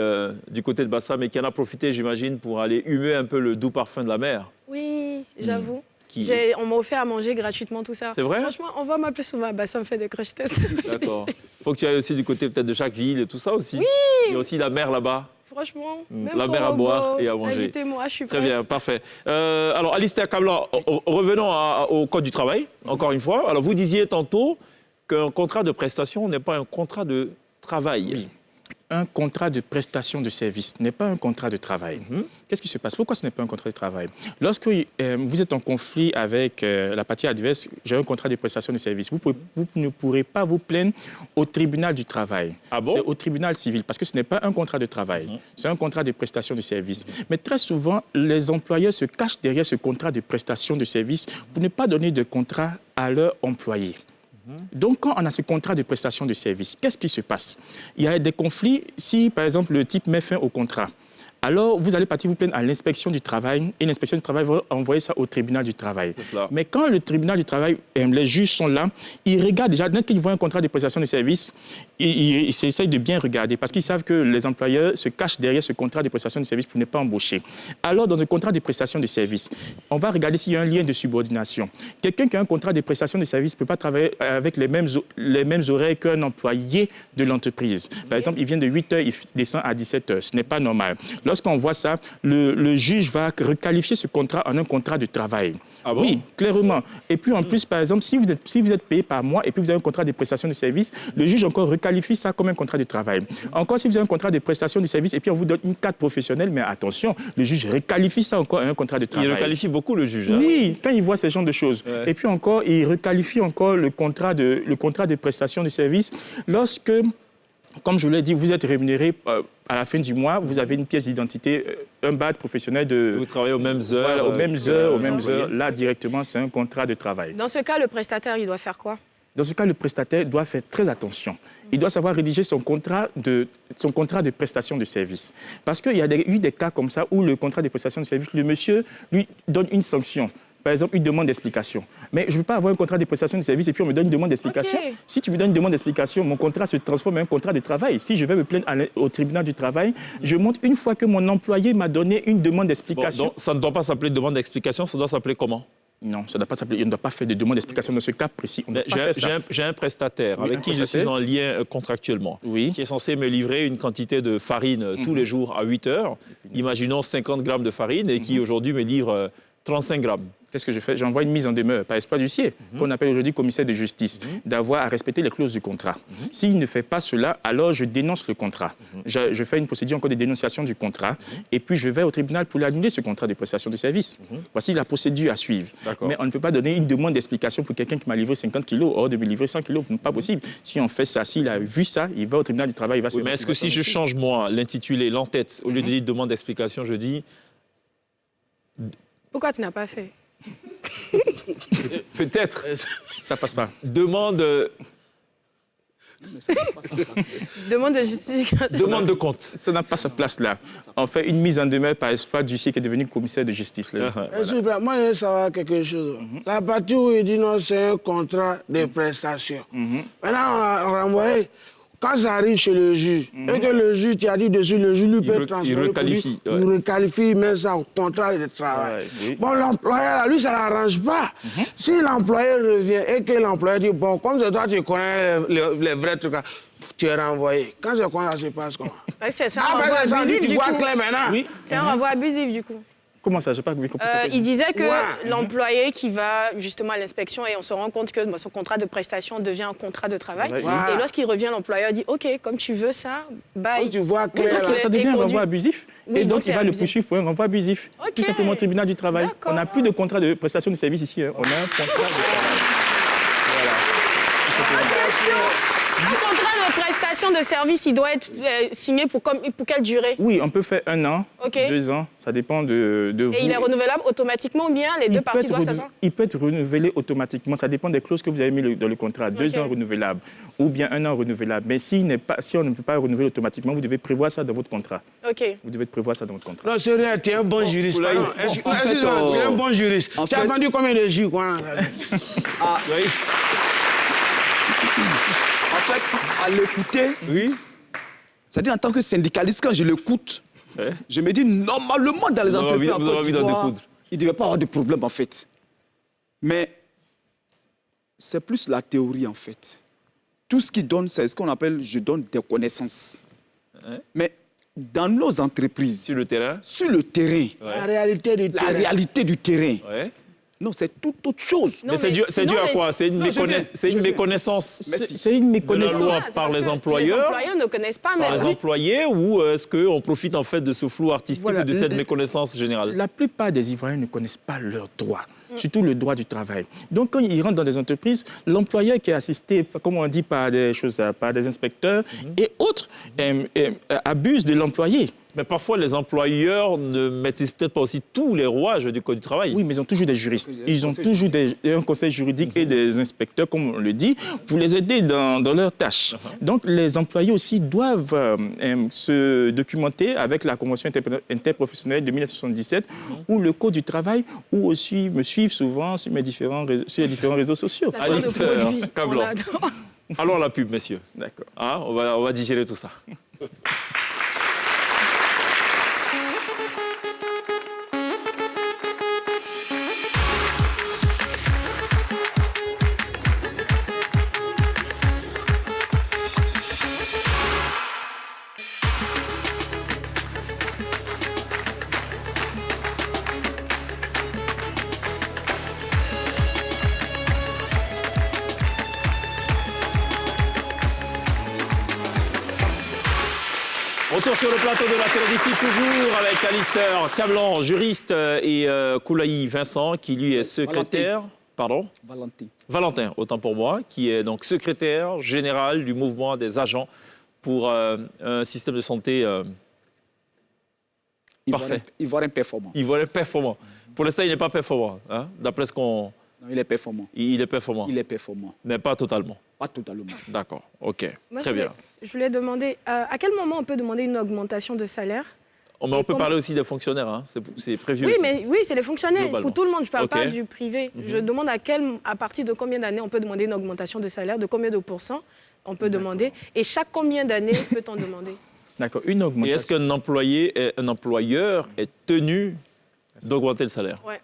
du côté de Bassam et qui en a profité, j'imagine, pour aller humer un peu le doux parfum de la mer. Oui, j'avoue. Qui... On m'a offert à manger gratuitement, tout ça. C'est vrai? Franchement, envoie-moi plus souvent à Bassam, fait des Crash Tests. D'accord. Il faut que tu ailles aussi du côté peut-être de chaque ville et tout ça aussi. Oui. Il y a aussi la mer là-bas. Franchement, même la mer à boire et à manger. Invitez-moi, je suis prête. Très bien, parfait. Alors, Alistair Kablan, revenons au Code du travail, encore une fois. Alors, vous disiez tantôt qu'un contrat de prestation n'est pas un contrat de travail. Oui. Un contrat de prestation de service n'est pas un contrat de travail. Qu'est-ce qui se passe? Pourquoi ce n'est pas un contrat de travail? Lorsque vous êtes en conflit avec la partie adverse, j'ai un contrat de prestation de service, vous ne pourrez pas vous plaindre au tribunal du travail. Ah bon? C'est au tribunal civil, parce que ce n'est pas un contrat de travail, c'est un contrat de prestation de service. Mais très souvent, les employeurs se cachent derrière ce contrat de prestation de service pour ne pas donner de contrat à leurs employés. Donc, quand on a ce contrat de prestation de service, qu'est-ce qui se passe? Il y a des conflits si, par exemple, le type met fin au contrat. Alors, vous allez partir vous plaindre à l'inspection du travail et l'inspection du travail va envoyer ça au tribunal du travail. Mais quand le tribunal du travail, les juges sont là, ils regardent déjà, dès qu'ils voient un contrat de prestation de service, ils essayent de bien regarder parce qu'ils savent que les employeurs se cachent derrière ce contrat de prestation de service pour ne pas embaucher. Alors, dans le contrat de prestation de service, on va regarder s'il y a un lien de subordination. Quelqu'un qui a un contrat de prestation de service ne peut pas travailler avec les mêmes horaires qu'un employé de l'entreprise. Par exemple, il vient de 8 heures, il descend à 17 heures. Ce n'est pas normal. Lorsqu'on voit ça, le juge va requalifier ce contrat en un contrat de travail. Ah bon? Oui, clairement. Et puis en plus, par exemple, si vous êtes payé par mois et puis vous avez un contrat de prestation de service, le juge encore requalifie ça comme un contrat de travail. Encore, si vous avez un contrat de prestation de service et puis on vous donne une carte professionnelle, mais attention, le juge requalifie ça encore en un contrat de travail. Il requalifie beaucoup le juge. Hein? Oui, quand il voit ce genre de choses. Ouais. Et puis encore, il requalifie encore le contrat de prestation de service lorsque, comme je vous l'ai dit, vous êtes rémunéré à la fin du mois, vous avez une pièce d'identité, un badge professionnel de... Vous travaillez aux mêmes heures. Voilà, aux mêmes heures. Là, directement, c'est un contrat de travail. Dans ce cas, le prestataire, il doit faire quoi? Dans ce cas, le prestataire doit faire très attention. Il doit savoir rédiger son contrat de prestation de service. Parce qu'il y a eu des cas comme ça où le contrat de prestation de service, le monsieur lui donne une sanction. Par exemple, une demande d'explication. Mais je ne veux pas avoir un contrat de prestation de service et puis on me donne une demande d'explication. Okay. Si tu me donnes une demande d'explication, mon contrat se transforme en un contrat de travail. Si je vais me plaindre au tribunal du travail, je montre une fois que mon employé m'a donné une demande d'explication. Bon, donc, ça ne doit pas s'appeler demande d'explication, ça doit s'appeler comment? Non, ça ne doit pas s'appeler. On ne doit pas faire de demande d'explication dans ce cas précis. J'ai un prestataire avec qui je suis en lien contractuellement, qui est censé me livrer une quantité de farine tous les jours à 8 heures. Imaginons 50 grammes de farine et qui aujourd'hui me livre 35 grammes. Qu'est-ce que je fais? J'envoie une mise en demeure par espoir d'huissier, qu'on appelle aujourd'hui commissaire de justice, d'avoir à respecter les clauses du contrat. S'il ne fait pas cela, alors je dénonce le contrat. Je fais une procédure encore de dénonciation du contrat et puis je vais au tribunal pour l'annuler, ce contrat de prestation de service. Voici la procédure à suivre. Mais on ne peut pas donner une demande d'explication pour quelqu'un qui m'a livré 50 kilos, hors de me livrer 100 kilos. Ce n'est pas possible. Si on fait ça, s'il a vu ça, il va au tribunal du travail, il va se... Mais est-ce que si je change, moi, l'intitulé, l'entête, au lieu de dire demande d'explication, je dis... Pourquoi tu n'as pas fait? Peut-être. Ça passe pas. Demande Mais ça n'a pas sa place. Demande de justification. Demande de compte. Ça n'a pas sa place là. On fait une mise en demeure par Espoir d'huissier qui est devenu commissaire de justice. Là. Super. Moi, je veux savoir quelque chose. La partie où il dit non, c'est un contrat de prestation. Maintenant, on a renvoyé. Quand ça arrive chez le juge, et que le juge, tu as dit dessus, le juge lui peut transférer. requalifie, pour lui, il requalifie, il met ça en contrat de travail. Ouais, oui. Bon, l'employeur, lui, ça ne l'arrange pas. Si l'employeur revient et que l'employeur dit, bon, comme c'est toi, tu connais les vrais trucs, là, tu es renvoyé. Quand c'est quoi, ça se passe comment? Ouais, c'est un Après, renvoi ça, abusif tu du vois coup. clair maintenant. Oui. C'est un renvoi abusif du coup. Comment ça? Je n'ai pas compris. Il disait que Ouais. l'employé qui va justement à l'inspection et on se rend compte que son contrat de prestation devient un contrat de travail. Ouais. Et lorsqu'il revient, l'employeur dit OK, comme tu veux ça, bye. Comme tu vois Oui, clair. donc là. ça devient un conduit. renvoi abusif. Oui, et donc, donc il c'est va le abusif. poursuivre pour un renvoi abusif. Ok. Tout simplement au tribunal du travail. D'accord. On n'a plus de contrat de prestation de service ici. Hein. On a un contrat de travail. Un contrat de prestation de service, il doit être signé pour quelle durée? Oui, on peut faire 1 an, Ok. 2 ans. Ça dépend de vous. Et il est renouvelable automatiquement ou bien les deux parties doivent s'attendre? Il peut être renouvelé automatiquement. Ça dépend des clauses que vous avez mises dans le contrat. 2 ans renouvelable ou bien 1 an renouvelable. Mais si on ne peut pas renouveler automatiquement, vous devez prévoir ça dans votre contrat. OK. Vous devez prévoir ça dans votre contrat. Non, sérieux, tu es un bon juriste. Oulaï. Pardon. En fait, Excuse-moi, tu es un bon juriste. en Tu as fait- vendu combien de jus, quoi? Oui. En fait, à l'écouter, Oui. c'est-à-dire en tant que syndicaliste, quand je l'écoute, Ouais. je me dis normalement dans les Vous avez entreprises envie- en vous avez Côte envie d'en d'Ivoire, découdre. il ne devait pas avoir de problème en fait. Mais c'est plus la théorie en fait. Tout ce qui donne, c'est ce qu'on appelle je donne des connaissances. Ouais. Mais dans nos entreprises, Sur le terrain. sur le terrain, La réalité du la terrain. réalité du terrain, Ouais. non, c'est tout autre chose. Non, Mais c'est dû sinon, à mais quoi? C'est une, Non, je viens. méconnaissance C'est une de la méconnaissance. loi c'est par parce les que employeurs, Les employeurs ne connaissent pas, mais par les employés, ou est-ce qu'on profite en fait de ce flou artistique Voilà. ou de cette méconnaissance générale? La plupart des Ivoiriens ne connaissent pas leurs droits, surtout le droit du travail. Donc, quand ils rentrent dans des entreprises, l'employeur qui est assisté, comme on dit, par des inspecteurs et autres, abuse de l'employé. Mais parfois, les employeurs ne maîtrisent peut-être pas aussi tous les rouages du Code du travail. Oui, mais ils ont toujours des juristes. Ils ont toujours un conseil juridique et des inspecteurs, comme on le dit, pour les aider dans leurs tâches. Donc, les employés aussi doivent se documenter avec la Convention interprofessionnelle de 1977 ou le Code du travail, ou aussi me suivre souvent sur les différents réseaux sociaux. la soirée de Alistair produits, Cablan. on adore. Alors la pub, messieurs. D'accord. Ah, on va digérer tout ça. Retour sur le plateau de la télévision, toujours avec Alistair Cablan, juriste, et Koulaï Vincent, qui lui est secrétaire. Pardon? Valentin. Valentin, autant pour moi, qui est donc secrétaire général du mouvement des agents pour un système de santé parfait. Ivoirien performant. Ivoirien performant. Pour l'instant, il n'est pas performant, hein, d'après ce qu'on... Non, il est performant. Il est performant, Il est performant. mais pas totalement. Pas totalement. D'accord, ok, Moi, très bien. Je voulais demander, à quel moment on peut demander une augmentation de salaire? Mais on Et peut comment- parler aussi des fonctionnaires, hein, c'est prévu Oui, aussi. mais oui, c'est les fonctionnaires. Globalement. Pour tout le monde, je ne parle Ok. pas du privé. Je demande à partir de combien d'années on peut demander une augmentation de salaire, de combien de pourcents on peut demander, et chaque combien d'années peut-on demander? D'accord. Une Et augmentation. est-ce qu'un employeur est tenu d'augmenter le salaire? Ouais.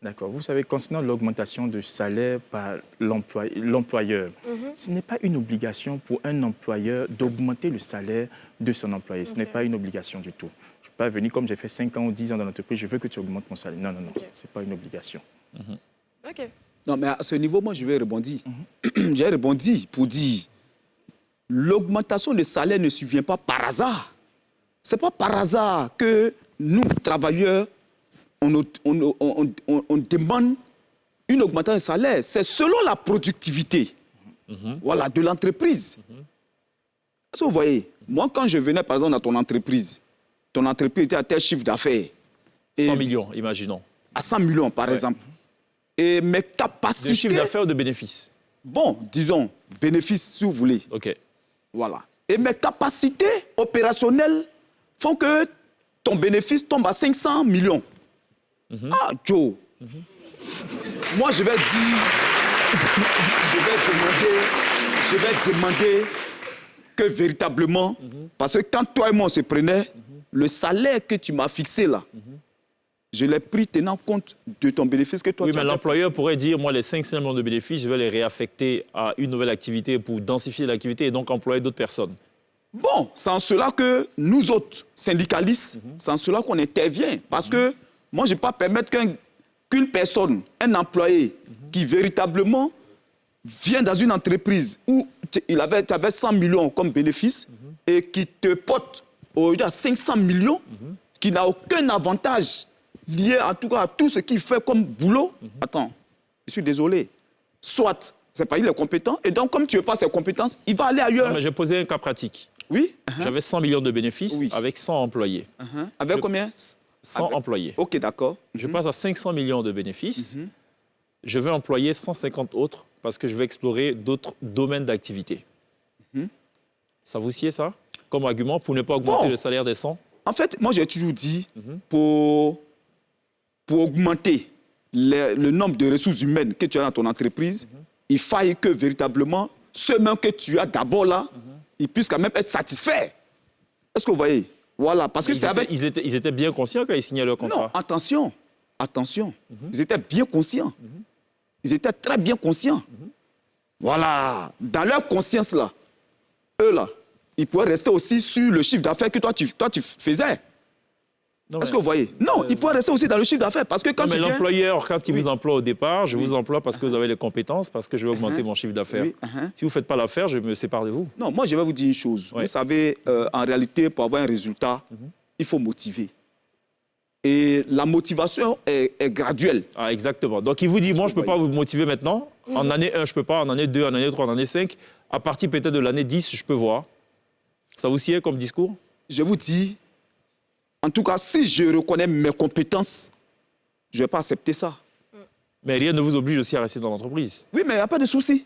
D'accord. Vous savez, concernant l'augmentation du salaire par l'employeur, ce n'est pas une obligation pour un employeur d'augmenter le salaire de son employé. Ce n'est pas une obligation du tout. Je ne suis pas venu, comme j'ai fait 5 ans ou 10 ans dans l'entreprise, je veux que tu augmentes mon salaire. Non, ce n'est pas une obligation. OK. Non, mais à ce niveau, moi, je vais rebondir. J'ai rebondi pour dire l'augmentation de salaire ne survient pas par hasard. Ce n'est pas par hasard que nous, travailleurs, on demande une augmentation de salaire. C'est selon la productivité voilà, de l'entreprise. Est-ce que vous voyez, moi, quand je venais, par exemple, dans ton entreprise était à tel chiffre d'affaires. 100 millions, imaginons. À 100 millions, par exemple. Et mes De capacités... chiffre d'affaires ou de bénéfices? Bon, disons, bénéfice, si vous voulez. OK. Voilà. Et mes capacités opérationnelles font que ton bénéfice tombe à 500 millions. Ah, Joe. Moi, je vais dire... je vais demander que véritablement... Parce que quand toi et moi, on se prenait, le salaire que tu m'as fixé là, je l'ai pris tenant compte de ton bénéfice que toi Oui, tu as. mais l'employeur pourrait dire, moi, les 500 millions de bénéfices, je vais les réaffecter à une nouvelle activité pour densifier l'activité et donc employer d'autres personnes. Bon, c'est en cela que nous autres, syndicalistes, c'est en cela qu'on intervient. Parce que moi, je ne vais pas permettre qu'une personne, un employé qui véritablement vient dans une entreprise où tu avais 100 millions comme bénéfice et qui te porte aujourd'hui à 500 millions, qui n'a aucun avantage lié en tout cas à tout ce qu'il fait comme boulot. Attends, je suis désolé. Soit, c'est pas il est compétent, et donc comme tu veux pas ses compétences, il va aller ailleurs. Non, mais j'ai posé un cas pratique. Oui. J'avais 100 millions de bénéfices avec 100 employés. Avec combien? 100 employés. Ok, d'accord. Je passe à 500 millions de bénéfices. Je vais employer 150 autres parce que je vais explorer d'autres domaines d'activité. Ça vous sied, ça, comme argument pour ne pas augmenter le salaire des 100? En fait, moi, j'ai toujours dit, pour augmenter le nombre de ressources humaines que tu as dans ton entreprise, il faille que véritablement, ceux mêmes que tu as d'abord là, ils puissent quand même être satisfaits. Est-ce que vous voyez? Voilà, parce que c'est avec... Ils étaient bien conscients quand ils signaient leur contrat. Non, attention, attention. Ils étaient bien conscients. Ils étaient très bien conscients. Voilà, dans leur conscience là, eux là, ils pourraient rester aussi sur le chiffre d'affaires que toi tu faisais. Est-ce que vous voyez? Non, ils pourraient rester aussi dans le chiffre d'affaires parce que quand tu viens... l'employeur, quand il vous emploie au départ, je vous emploie parce que vous avez les compétences, parce que je vais augmenter mon chiffre d'affaires. Si vous ne faites pas l'affaire, je me sépare de vous. Non, moi je vais vous dire une chose. Vous savez, en réalité, pour avoir un résultat, il faut motiver. Et la motivation est graduelle. Ah, exactement. Donc il vous dit, moi je ne peux pas vous motiver maintenant. En année 1, je ne peux pas. En année 2, en année 3, en année 5. À partir peut-être de l'année 10, je peux voir. Ça vous sied comme discours? Je vous dis, en tout cas, si je reconnais mes compétences, je ne vais pas accepter ça. Mais rien ne vous oblige aussi à rester dans l'entreprise. Oui, mais il n'y a pas de souci.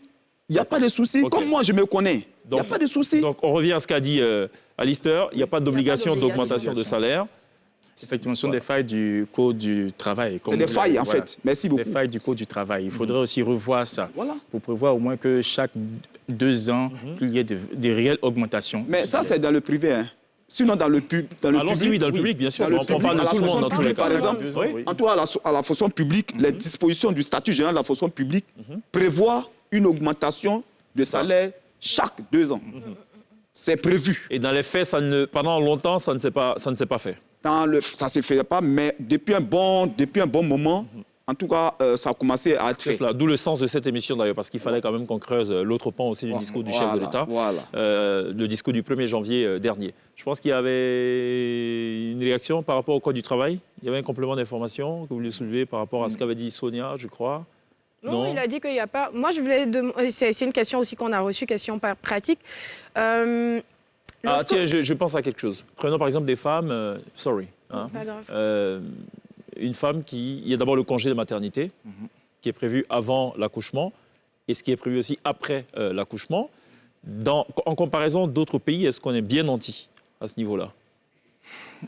Il n'y a pas de souci. Okay. Comme moi, je me connais. Il n'y a pas de souci. Donc, on revient à ce qu'a dit Alistair. Il n'y a pas d'obligation d'augmentation de salaire. Effectivement, ce sont des failles du Code du travail. C'est des failles, en fait. Merci beaucoup. Des failles du Code du travail. Il faudrait aussi revoir ça pour prévoir au moins que chaque 2 ans, qu'il y ait des réelles augmentations. Mais ça, c'est dans le privé. Hein. Sinon, dans le public... Oui, dans le public, bien sûr. On parle de tout le monde dans tous les cas. Par exemple, en tout cas, à la fonction publique, les dispositions du statut général de la fonction publique prévoient une augmentation de salaire chaque 2 ans. C'est prévu. Et dans les faits, pendant longtemps, ça ne s'est pas fait. Ça ne se fait pas, mais depuis un bon moment, en tout cas, ça a commencé à être fait. C'est cela, d'où le sens de cette émission d'ailleurs, parce qu'il fallait quand même qu'on creuse l'autre pan aussi du discours du chef de l'État, le discours du 1er janvier dernier. Je pense qu'il y avait une réaction par rapport au Code du travail. Il y avait un complément d'information que vous voulez soulever par rapport à ce qu'avait dit Sonia, je crois. Non, il a dit qu'il n'y a pas... Moi, je voulais... C'est une question aussi qu'on a reçue, question pratique. Ah tiens, je pense à quelque chose. Prenons par exemple des femmes... Pas grave. Une femme il y a d'abord le congé de maternité qui est prévu avant l'accouchement et ce qui est prévu aussi après l'accouchement. En comparaison d'autres pays, est-ce qu'on est bien nanti à ce niveau-là?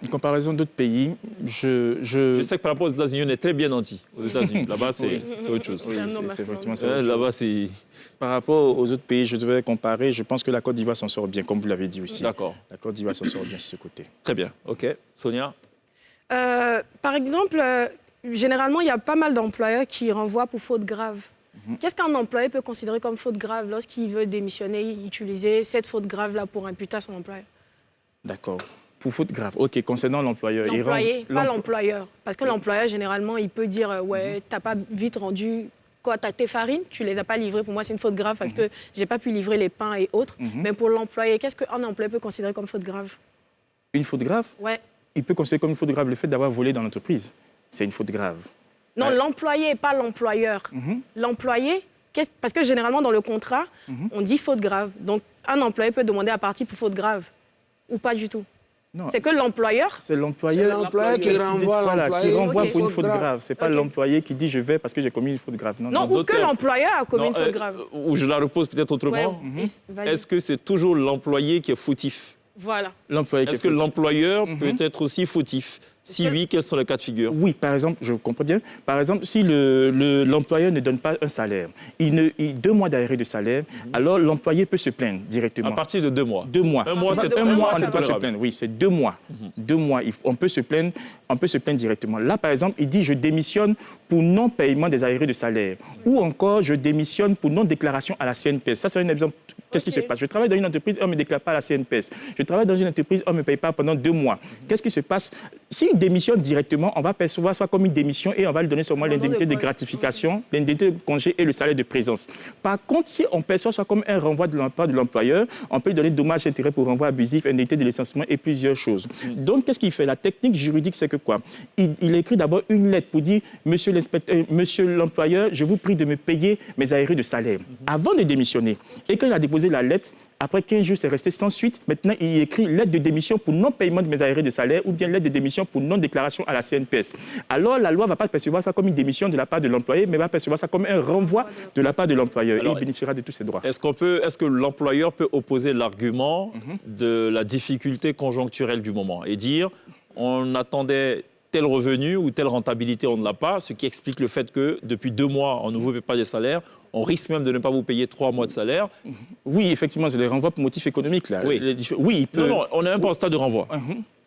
En comparaison d'autres pays, je sais que par rapport aux États-Unis, on est très bien nanti. Aux États-Unis, là-bas, c'est autre chose. Oui, c'est effectivement ça. Là-bas, c'est... Par rapport aux autres pays, je devrais comparer. Je pense que la Côte d'Ivoire s'en sort bien, comme vous l'avez dit aussi. D'accord. La Côte d'Ivoire s'en sort bien sur ce côté. Très bien. OK. Sonia? Par exemple, généralement, il y a pas mal d'employeurs qui renvoient pour faute grave. Qu'est-ce qu'un employé peut considérer comme faute grave lorsqu'il veut démissionner, utiliser cette faute grave-là pour imputer à son employeur? D'accord. Pour faute grave. OK, concernant l'employeur. L'employé, pas l'employeur. Parce que l'employeur, généralement, il peut dire « Ouais, t'as pas vite rendu... Quoi, t'as tes farines, tu les as pas livrées. Pour moi, c'est une faute grave parce que j'ai pas pu livrer les pains et autres. Mais pour l'employé, qu'est-ce qu'un employé peut considérer comme faute grave? Une faute grave? Ouais. Il peut considérer comme une faute grave le fait d'avoir volé dans l'entreprise. C'est une faute grave. Non, l'employé, pas l'employeur. L'employé, parce que généralement, dans le contrat, on dit faute grave. Donc, un employé peut demander à partir pour faute grave ou pas du tout. Non, C'est que l'employeur. c'est l'employeur qui renvoie l'employé. qui renvoie Ok. pour une faute grave. C'est pas Ok. l'employé qui dit je vais parce que j'ai commis une faute grave. Non, Non, non. ou d'autres que termes. l'employeur a commis Non, une faute grave. Ou je la repose peut-être autrement. Ouais, vas-y. Est-ce que c'est toujours l'employé qui est fautif? Voilà. L'employé qui Est-ce est que fautif. l'employeur peut être aussi fautif? Si oui, quels sont les cas de figure? Oui, par exemple, je comprends bien. Par exemple, si l'employeur ne donne pas un salaire, 2 mois d'arrêt de salaire, alors l'employé peut se plaindre À directement. partir de 2 mois. 2 mois. Un mois, c'est un mois, on c'est ne peut pas se tolérable. plaindre. Oui, c'est 2 mois. 2 mois, on peut se plaindre directement. Là, par exemple, il dit je démissionne pour non-paiement des arriérés de salaire. Ou encore, je démissionne pour non-déclaration à la CNPS. Ça, c'est un exemple. Qu'est-ce qui se passe? Je travaille dans une entreprise, on ne me déclare pas à la CNPS. Je travaille dans une entreprise, on ne me paye pas pendant 2 mois. Qu'est-ce qui se passe? S'il démissionne directement, on va percevoir ça comme une démission et on va lui donner seulement l'indemnité de gratification, l'indemnité de congé et le salaire de présence. Par contre, si on perçoit ça comme un renvoi de l'emploi de l'employeur, on peut lui donner dommages et intérêts pour renvoi abusif, indemnité de licenciement et plusieurs choses. Donc, qu'est-ce qu'il fait? La technique juridique, c'est que quoi? Il écrit d'abord une lettre pour dire Monsieur l'inspecteur, Monsieur l'employeur, je vous prie de me payer mes arriérés de salaire avant de démissionner. Et quand il a déposé la lettre, après 15 jours, c'est resté sans suite. Maintenant, il écrit lettre de démission pour non-paiement de mes arriérés de salaire ou bien lettre de démission pour non-déclaration à la CNPS. Alors, la loi ne va pas percevoir ça comme une démission de la part de l'employé, mais va percevoir ça comme un renvoi de la part de l'employeur. Et il bénéficiera de tous ses droits. Est-ce que l'employeur peut opposer l'argument de la difficulté conjoncturelle du moment et dire on attendait tel revenu ou telle rentabilité, on ne l'a pas, ce qui explique le fait que depuis 2 mois, on ne vous paie pas de salaire, on risque même de ne pas vous payer 3 mois de salaire. Oui, effectivement, c'est des renvois pour motifs économiques. Là. Oui. Oui, il peut. Non, on est même pas au stade de renvoi.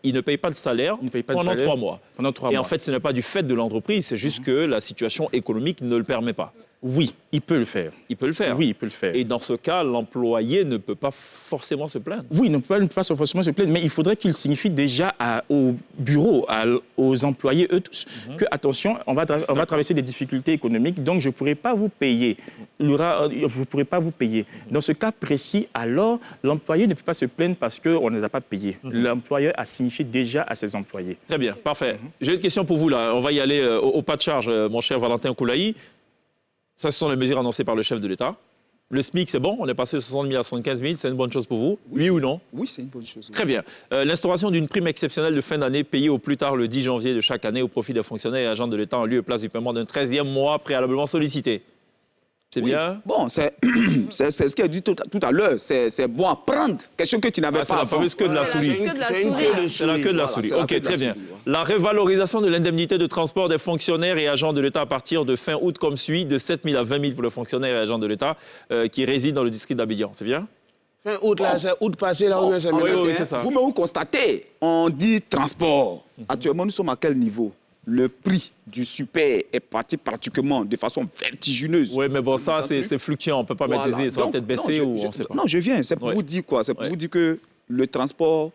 Il ne paye pas de salaire Il ne paye pas de pendant salaire 3 mois. Pendant 3 Et mois. en fait, ce n'est pas du fait de l'entreprise, c'est juste que la situation économique ne le permet pas. Oui, il peut le faire. Il peut le faire. Oui, il peut le faire. Et dans ce cas, l'employé ne peut pas forcément se plaindre. Oui, il ne peut pas forcément se plaindre, mais il faudrait qu'il signifie déjà au bureau, aux employés, eux tous, que, attention, on va traverser des difficultés économiques, donc je ne pourrai pas vous payer. Vous ne pourrez pas vous payer. Dans ce cas précis, alors, l'employé ne peut pas se plaindre parce qu'on ne les a pas payés. L'employeur a signifié déjà à ses employés. Très bien, parfait. J'ai une question pour vous, là. On va y aller au pas de charge, mon cher Valentin Koulaï. Ça, ce sont les mesures annoncées par le chef de l'État. Le SMIC, c'est bon? On est passé de 60 000 à 75 000. C'est une bonne chose pour vous? Oui ou non? Oui, c'est une bonne chose. Très bien. L'instauration d'une prime exceptionnelle de fin d'année payée au plus tard le 10 janvier de chaque année au profit des fonctionnaires et agents de l'État en lieu et place du paiement d'un 13e mois préalablement sollicité. C'est Oui. bien? Bon, c'est ce qu'il a dit tout à l'heure. C'est bon à prendre. Quelque chose que tu n'avais Ah, c'est pas la avant. fameuse queue de la C'est la souris. queue de la C'est une souris. queue de C'est la queue de la Voilà, souris. c'est la OK, queue de la très bien. souris, ouais. La révalorisation de l'indemnité de transport des fonctionnaires et agents de l'État à partir de fin août comme suit, de 7 000 à 20 000 pour les fonctionnaires et agents de l'État qui résident dans le district d'Abidjan. C'est bien? Fin août, là, c'est août passé, là, où c'est En Oui, fait, oui, hein, c'est ça. Vous-même, vous constatez, on dit transport. Actuellement, nous sommes à quel niveau? Le prix du super est parti pratiquement de façon vertigineuse. Oui, mais bon, ça, c'est fluctuant. On ne peut pas Voilà. maîtriser. Ça va Donc, peut-être baisser non, ou on ne sait pas. Non, je viens. C'est pour Ouais. vous dire quoi? C'est pour Ouais. vous dire que le transport,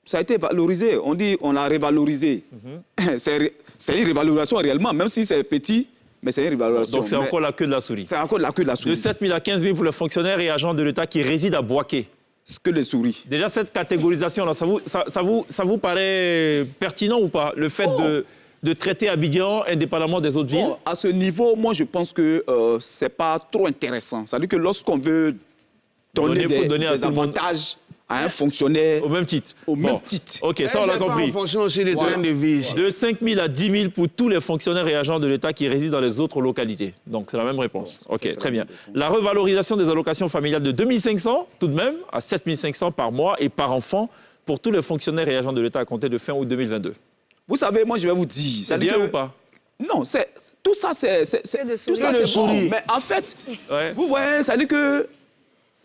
ça a été valorisé. On dit on l'a révalorisé. C'est une révalorisation réellement, même si c'est petit, mais c'est une révalorisation. Donc, c'est Mais encore la queue de la souris. c'est encore la queue de la souris. De 7 000 à 15 000 pour les fonctionnaires et agents de l'État qui résident à Boaké. Ce que les souris. Déjà, cette catégorisation-là, ça vous paraît pertinent ou pas? Le fait de traiter Abidjan indépendamment des autres villes? Bon, à ce niveau, moi, je pense que c'est pas trop intéressant. C'est-à-dire que lorsqu'on veut donner Faut donner à des tout le monde. avantages à un fonctionnaire, Au même titre. au Bon. même titre. OK, ça, on l'a compris. En fonction aussi des Voilà. trains de vie. De 5 000 à 10 000 pour tous les fonctionnaires et agents de l'État qui résident dans les autres localités. Donc, c'est la même réponse. OK, c'est très la bien. même réponse. La revalorisation des allocations familiales de 2 500, tout de même, à 7 500 par mois et par enfant pour tous les fonctionnaires et agents de l'État à compter de fin août 2022. Vous savez, moi, je vais vous dire. C'est c'est-à-dire bien que- ou pas? Non, tout ça, c'est Que de tout souris. ça, Que de c'est bon. souris. Mais en fait, Ouais. vous voyez, ça dit que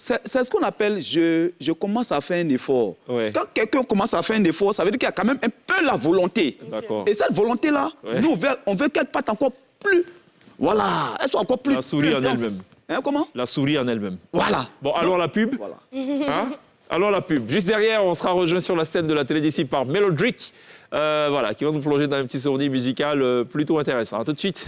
c'est ce qu'on appelle je commence à faire un effort. Ouais. Quand quelqu'un commence à faire un effort, ça veut dire qu'il y a quand même un peu la volonté. D'accord. Et cette volonté-là, Ouais. nous, on veut qu'elle parte encore plus. Voilà, elle soit encore plus. La souris plus en dense. elle-même. Hein, comment? La souris en elle-même. Voilà. Bon, alors la pub. Voilà. Hein? Alors la pub. Juste derrière, on sera rejoint sur la scène de la télé d'ici par Melodrick, voilà, qui va nous plonger dans un petit souvenir musical plutôt intéressant. À tout de suite.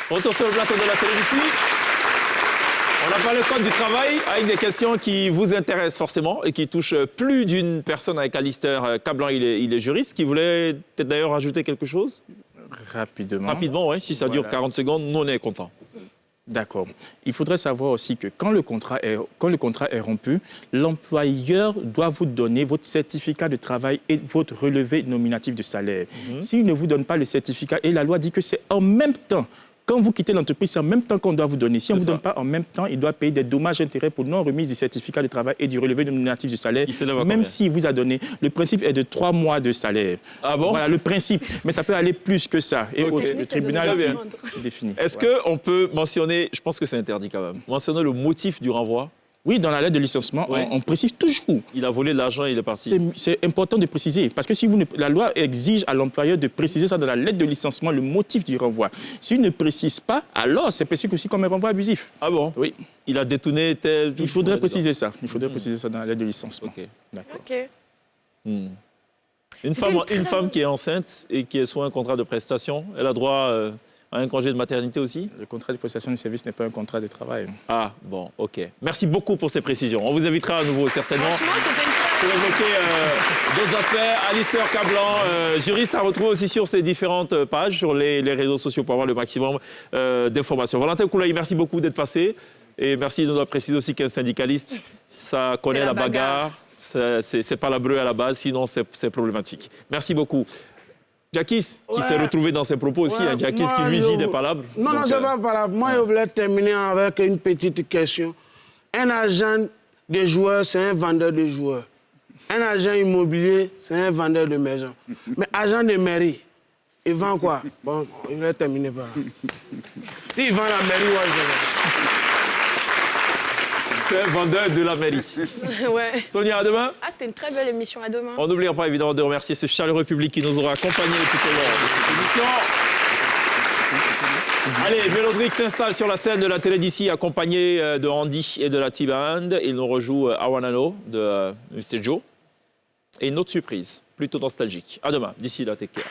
Retour sur le plateau de la télévision. On a parlé de code du travail avec des questions qui vous intéressent forcément et qui touchent plus d'une personne avec Alistair Cablan, il est juriste, qui voulait peut-être d'ailleurs rajouter quelque chose. Rapidement. Rapidement, oui, si ça dure 40 secondes, nous on est contents. D'accord. Il faudrait savoir aussi que quand le contrat est rompu, l'employeur doit vous donner votre certificat de travail et votre relevé nominatif de salaire. S'il ne vous donne pas le certificat, et la loi dit que c'est en même temps, quand vous quittez l'entreprise, c'est en même temps qu'on doit vous donner. Si on ne vous donne pas en même temps, il doit payer des dommages et intérêts pour non-remise du certificat de travail et du relevé nominatif du salaire, même s'il vous a donné. Le principe est de 3 mois de salaire. Ah bon? Voilà, le principe. Mais ça peut aller plus que ça. Et le tribunal définit. Est-ce qu'on peut mentionner, je pense que c'est interdit quand même, mentionner le motif du renvoi? Oui, dans la lettre de licenciement, on précise toujours. Il a volé de l'argent et il est parti. C'est important de préciser, parce que si la loi exige à l'employeur de préciser ça dans la lettre de licenciement, le motif du renvoi. S'il ne précise pas, alors c'est perçu aussi comme un renvoi abusif. Ah bon? Oui. Il a détourné tel... Il faudrait préciser ça. Il faudrait préciser ça dans la lettre de licenciement. Ok. D'accord. Ok. Une femme qui est enceinte et qui est sous un contrat de prestation, elle a droit à un congé de maternité aussi? Le contrat de prestation de service n'est pas un contrat de travail. Ah, bon, ok. Merci beaucoup pour ces précisions. On vous invitera à nouveau, certainement, Franchement, c'était une pour évoquer d'autres aspects. Alistair Cablan, juriste, à retrouver aussi sur ces différentes pages, sur les réseaux sociaux pour avoir le maximum d'informations. Valentin Koulaï, merci beaucoup d'être passé. Et merci de nous avoir précisé aussi qu'un syndicaliste, ça connaît la bagarre. C'est pas la breu à la base, sinon c'est problématique. Merci beaucoup. Jackie, qui s'est retrouvé dans ses propos aussi, Jackie qui lui vit des palabres. Non, non, c'est pas palabres. Moi, je voulais terminer avec une petite question. Un agent de joueurs, c'est un vendeur de joueurs. Un agent immobilier, c'est un vendeur de maison. Mais agent de mairie, il vend quoi? Bon, je voulais terminer par là. S'il vend la mairie, C'est un vendeur de la mairie. Ouais. Sonia, à demain. Ah, c'était une très belle émission. À demain. On n'oubliera pas évidemment de remercier ce chaleureux public qui nous aura accompagnés tout au long de cette émission. Allez, Mélodric s'installe sur la scène de la télé d'ici, accompagné de Andy et de la T-Band. Il nous rejoue I Wanna Know de Mr. Joe. Et une autre surprise, plutôt nostalgique. À demain. D'ici là, take care.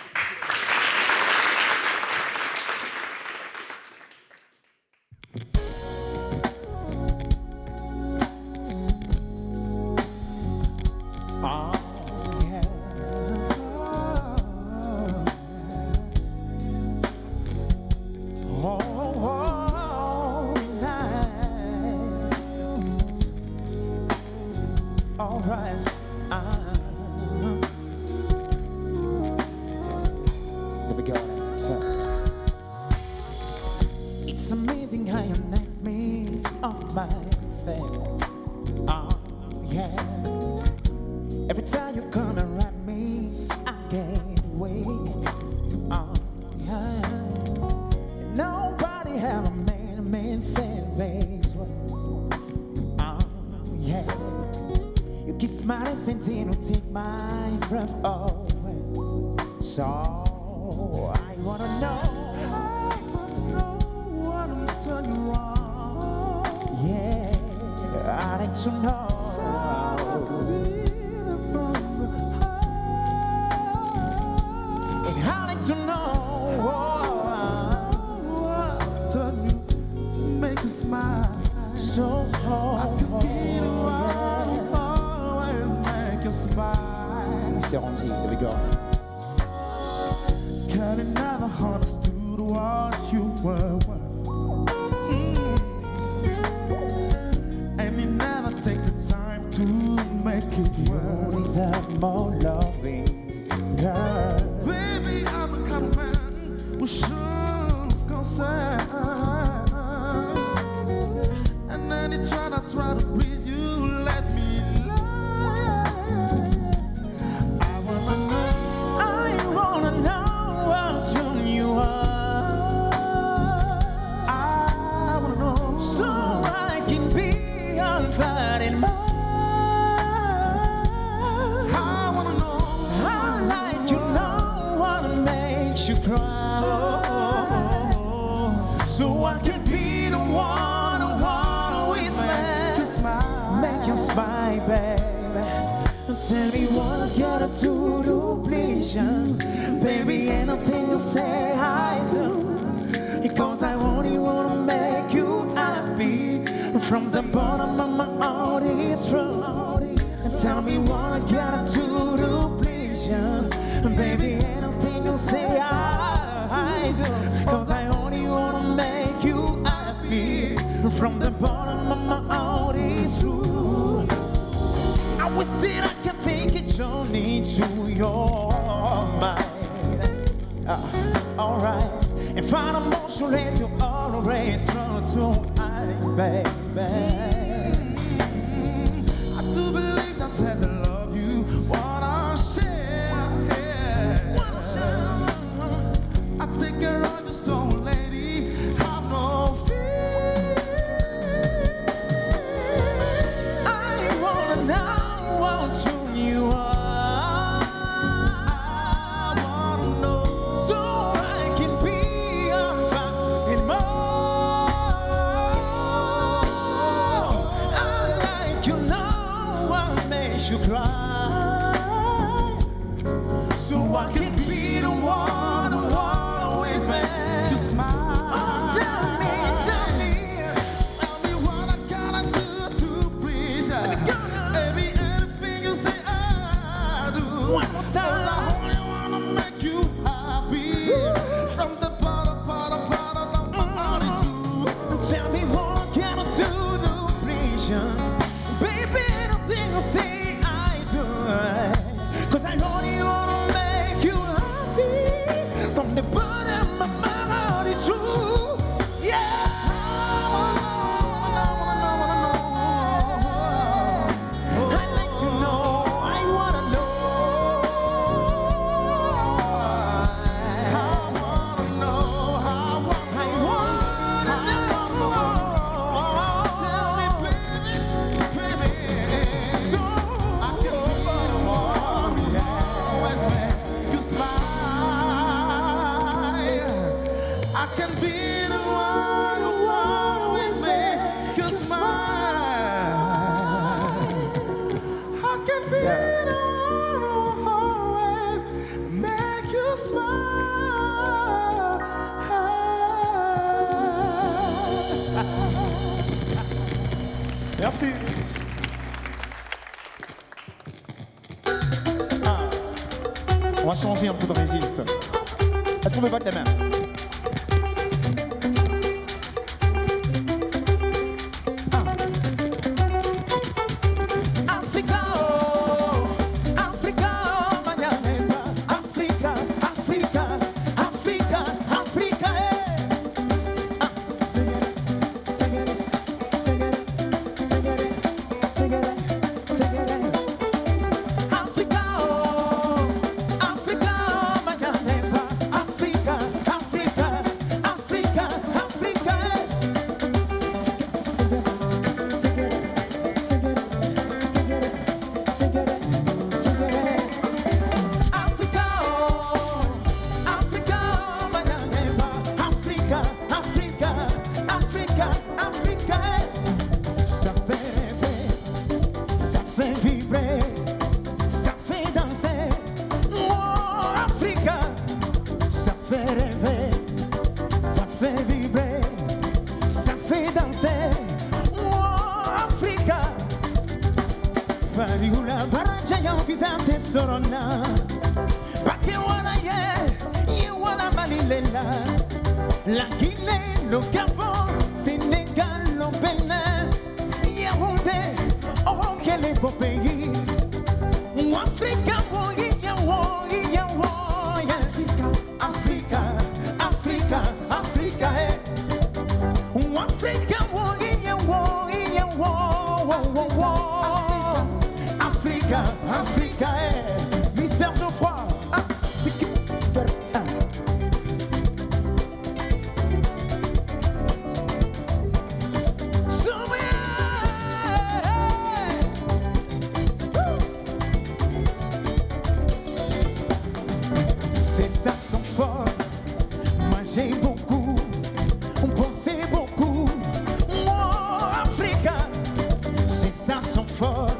It's amazing how you knock me off my feet. Oh, yeah. Every time you come around me, I get weak. Oh, yeah. Nobody have a man face. Oh, yeah. You keep smiling, fainting, to take my breath away. So I wanna know. Turn you on. Yeah, I like to know. And I like to know. Turn you, make you smile. So I can be the one who always make you smile. Mr. Andy, here we go. Can you never understood what you were worth? To make it work. You deserve more loving, girl. Baby, I'm the kind of man who shows concern. And anytime I try to please you, let me lie. I wanna know how strong you are. I wanna know so I can be unfighting more. You cry, so I can be the one who always make you smile, baby. Tell me what I gotta do to please you, baby. Anything you say I do, because I only wanna make you happy From the bottom of my heart is true. And tell me what I gotta do to please you. Baby, anything you say I do. Cause I only wanna make you happy. From the bottom of my heart is true. I wish that I can take a journey to your mind. Alright. And find a motion that you always try to hide, baby. I do believe that as I love you, wanna share. I take care of your soul, lady. Have no fear. I wanna know what you are. You cry, so I can be the one who always makes you smile. Oh, tell me what I gotta do to please you. Baby, anything you say I do. One more time. 'Cause I only wanna make you happy. From the bottom of my heart is true. Tell me what I gotta do to please you. Baby, anything you say. 'Cause I only wanna make you happy. From the bottom of my heart is true. Yeah. I'd like to know. I wanna know. I wanna know. I wanna know. Tell me, baby. So I can be the one who always make you smile. I can be the one who always make you smile. I can be the one who always make you smile. Merci. On va changer un peu de registre. Est-ce qu'on peut battre les mains? Africa, Africa, Manyanema, Africa, Africa, Africa, Africa, Africa, Africa, Manyanema, Africa, Africa, Africa, Africa. Ça fait rêver, ça fait vibrer, ça fait danser. Oh, Africa, ça fait rêver, ça fait vibrer, ça fait danser. Oh, Africa. Fariula baraja ya mpizante sorona. Bake wala ye wala malilela. La Guinée, le Gabon, Sénégal, le Bénin, Yaoundé, oh quel est beau pays. Africa, Africa, Africa, Africa, Africa, Africa, Africa, Mystère de froid. Ces sacs sont forts, mangez beaucoup, pensez beaucoup. Oh, Africa, ces sacs sont forts,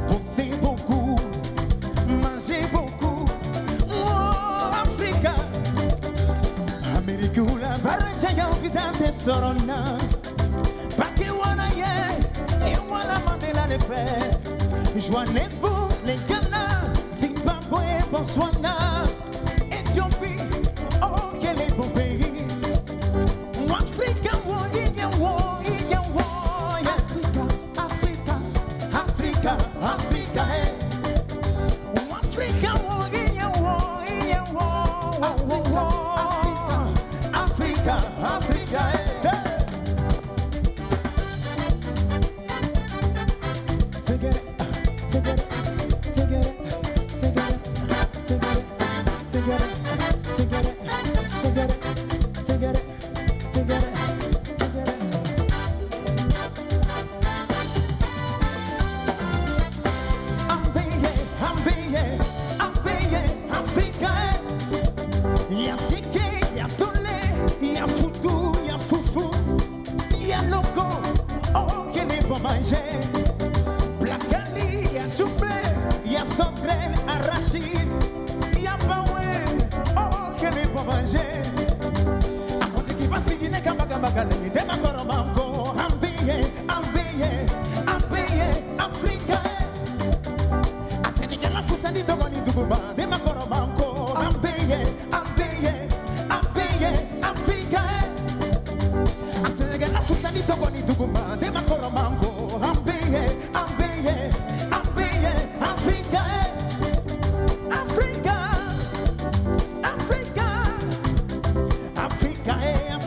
pensez beaucoup, mangez beaucoup. Oh, Africa, Amérique la baraja ya visante sorona. Pakiwana ye, Ewala Mandela le fait. Johannesburg, les Ghana, Zimbabwe, Botswana, Éthiopie, oh quel est bon pays. Africa, Africa, Africa, Africa, Africa,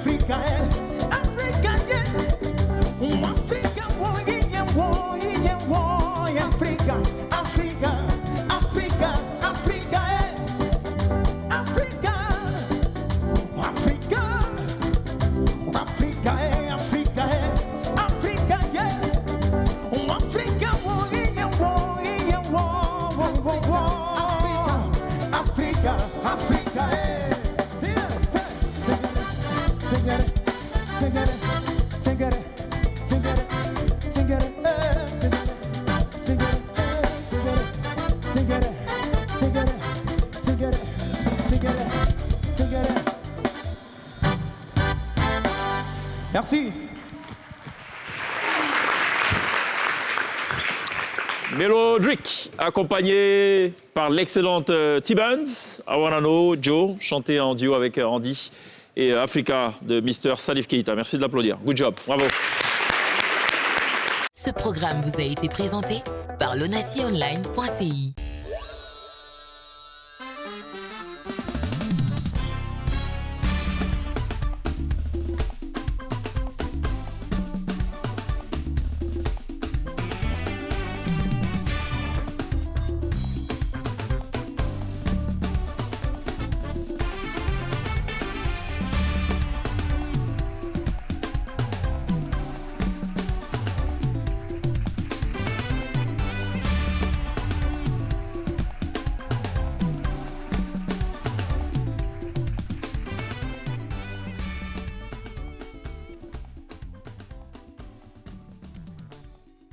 Africa, Africa, Merci. Melodrick, accompagné par l'excellente T-Buns, I Wanna Know, Joe, chanté en duo avec Andy, et Africa de Mr. Salif Keita. Merci de l'applaudir. Good job, bravo. Ce programme vous a été présenté par lonacionline.ci.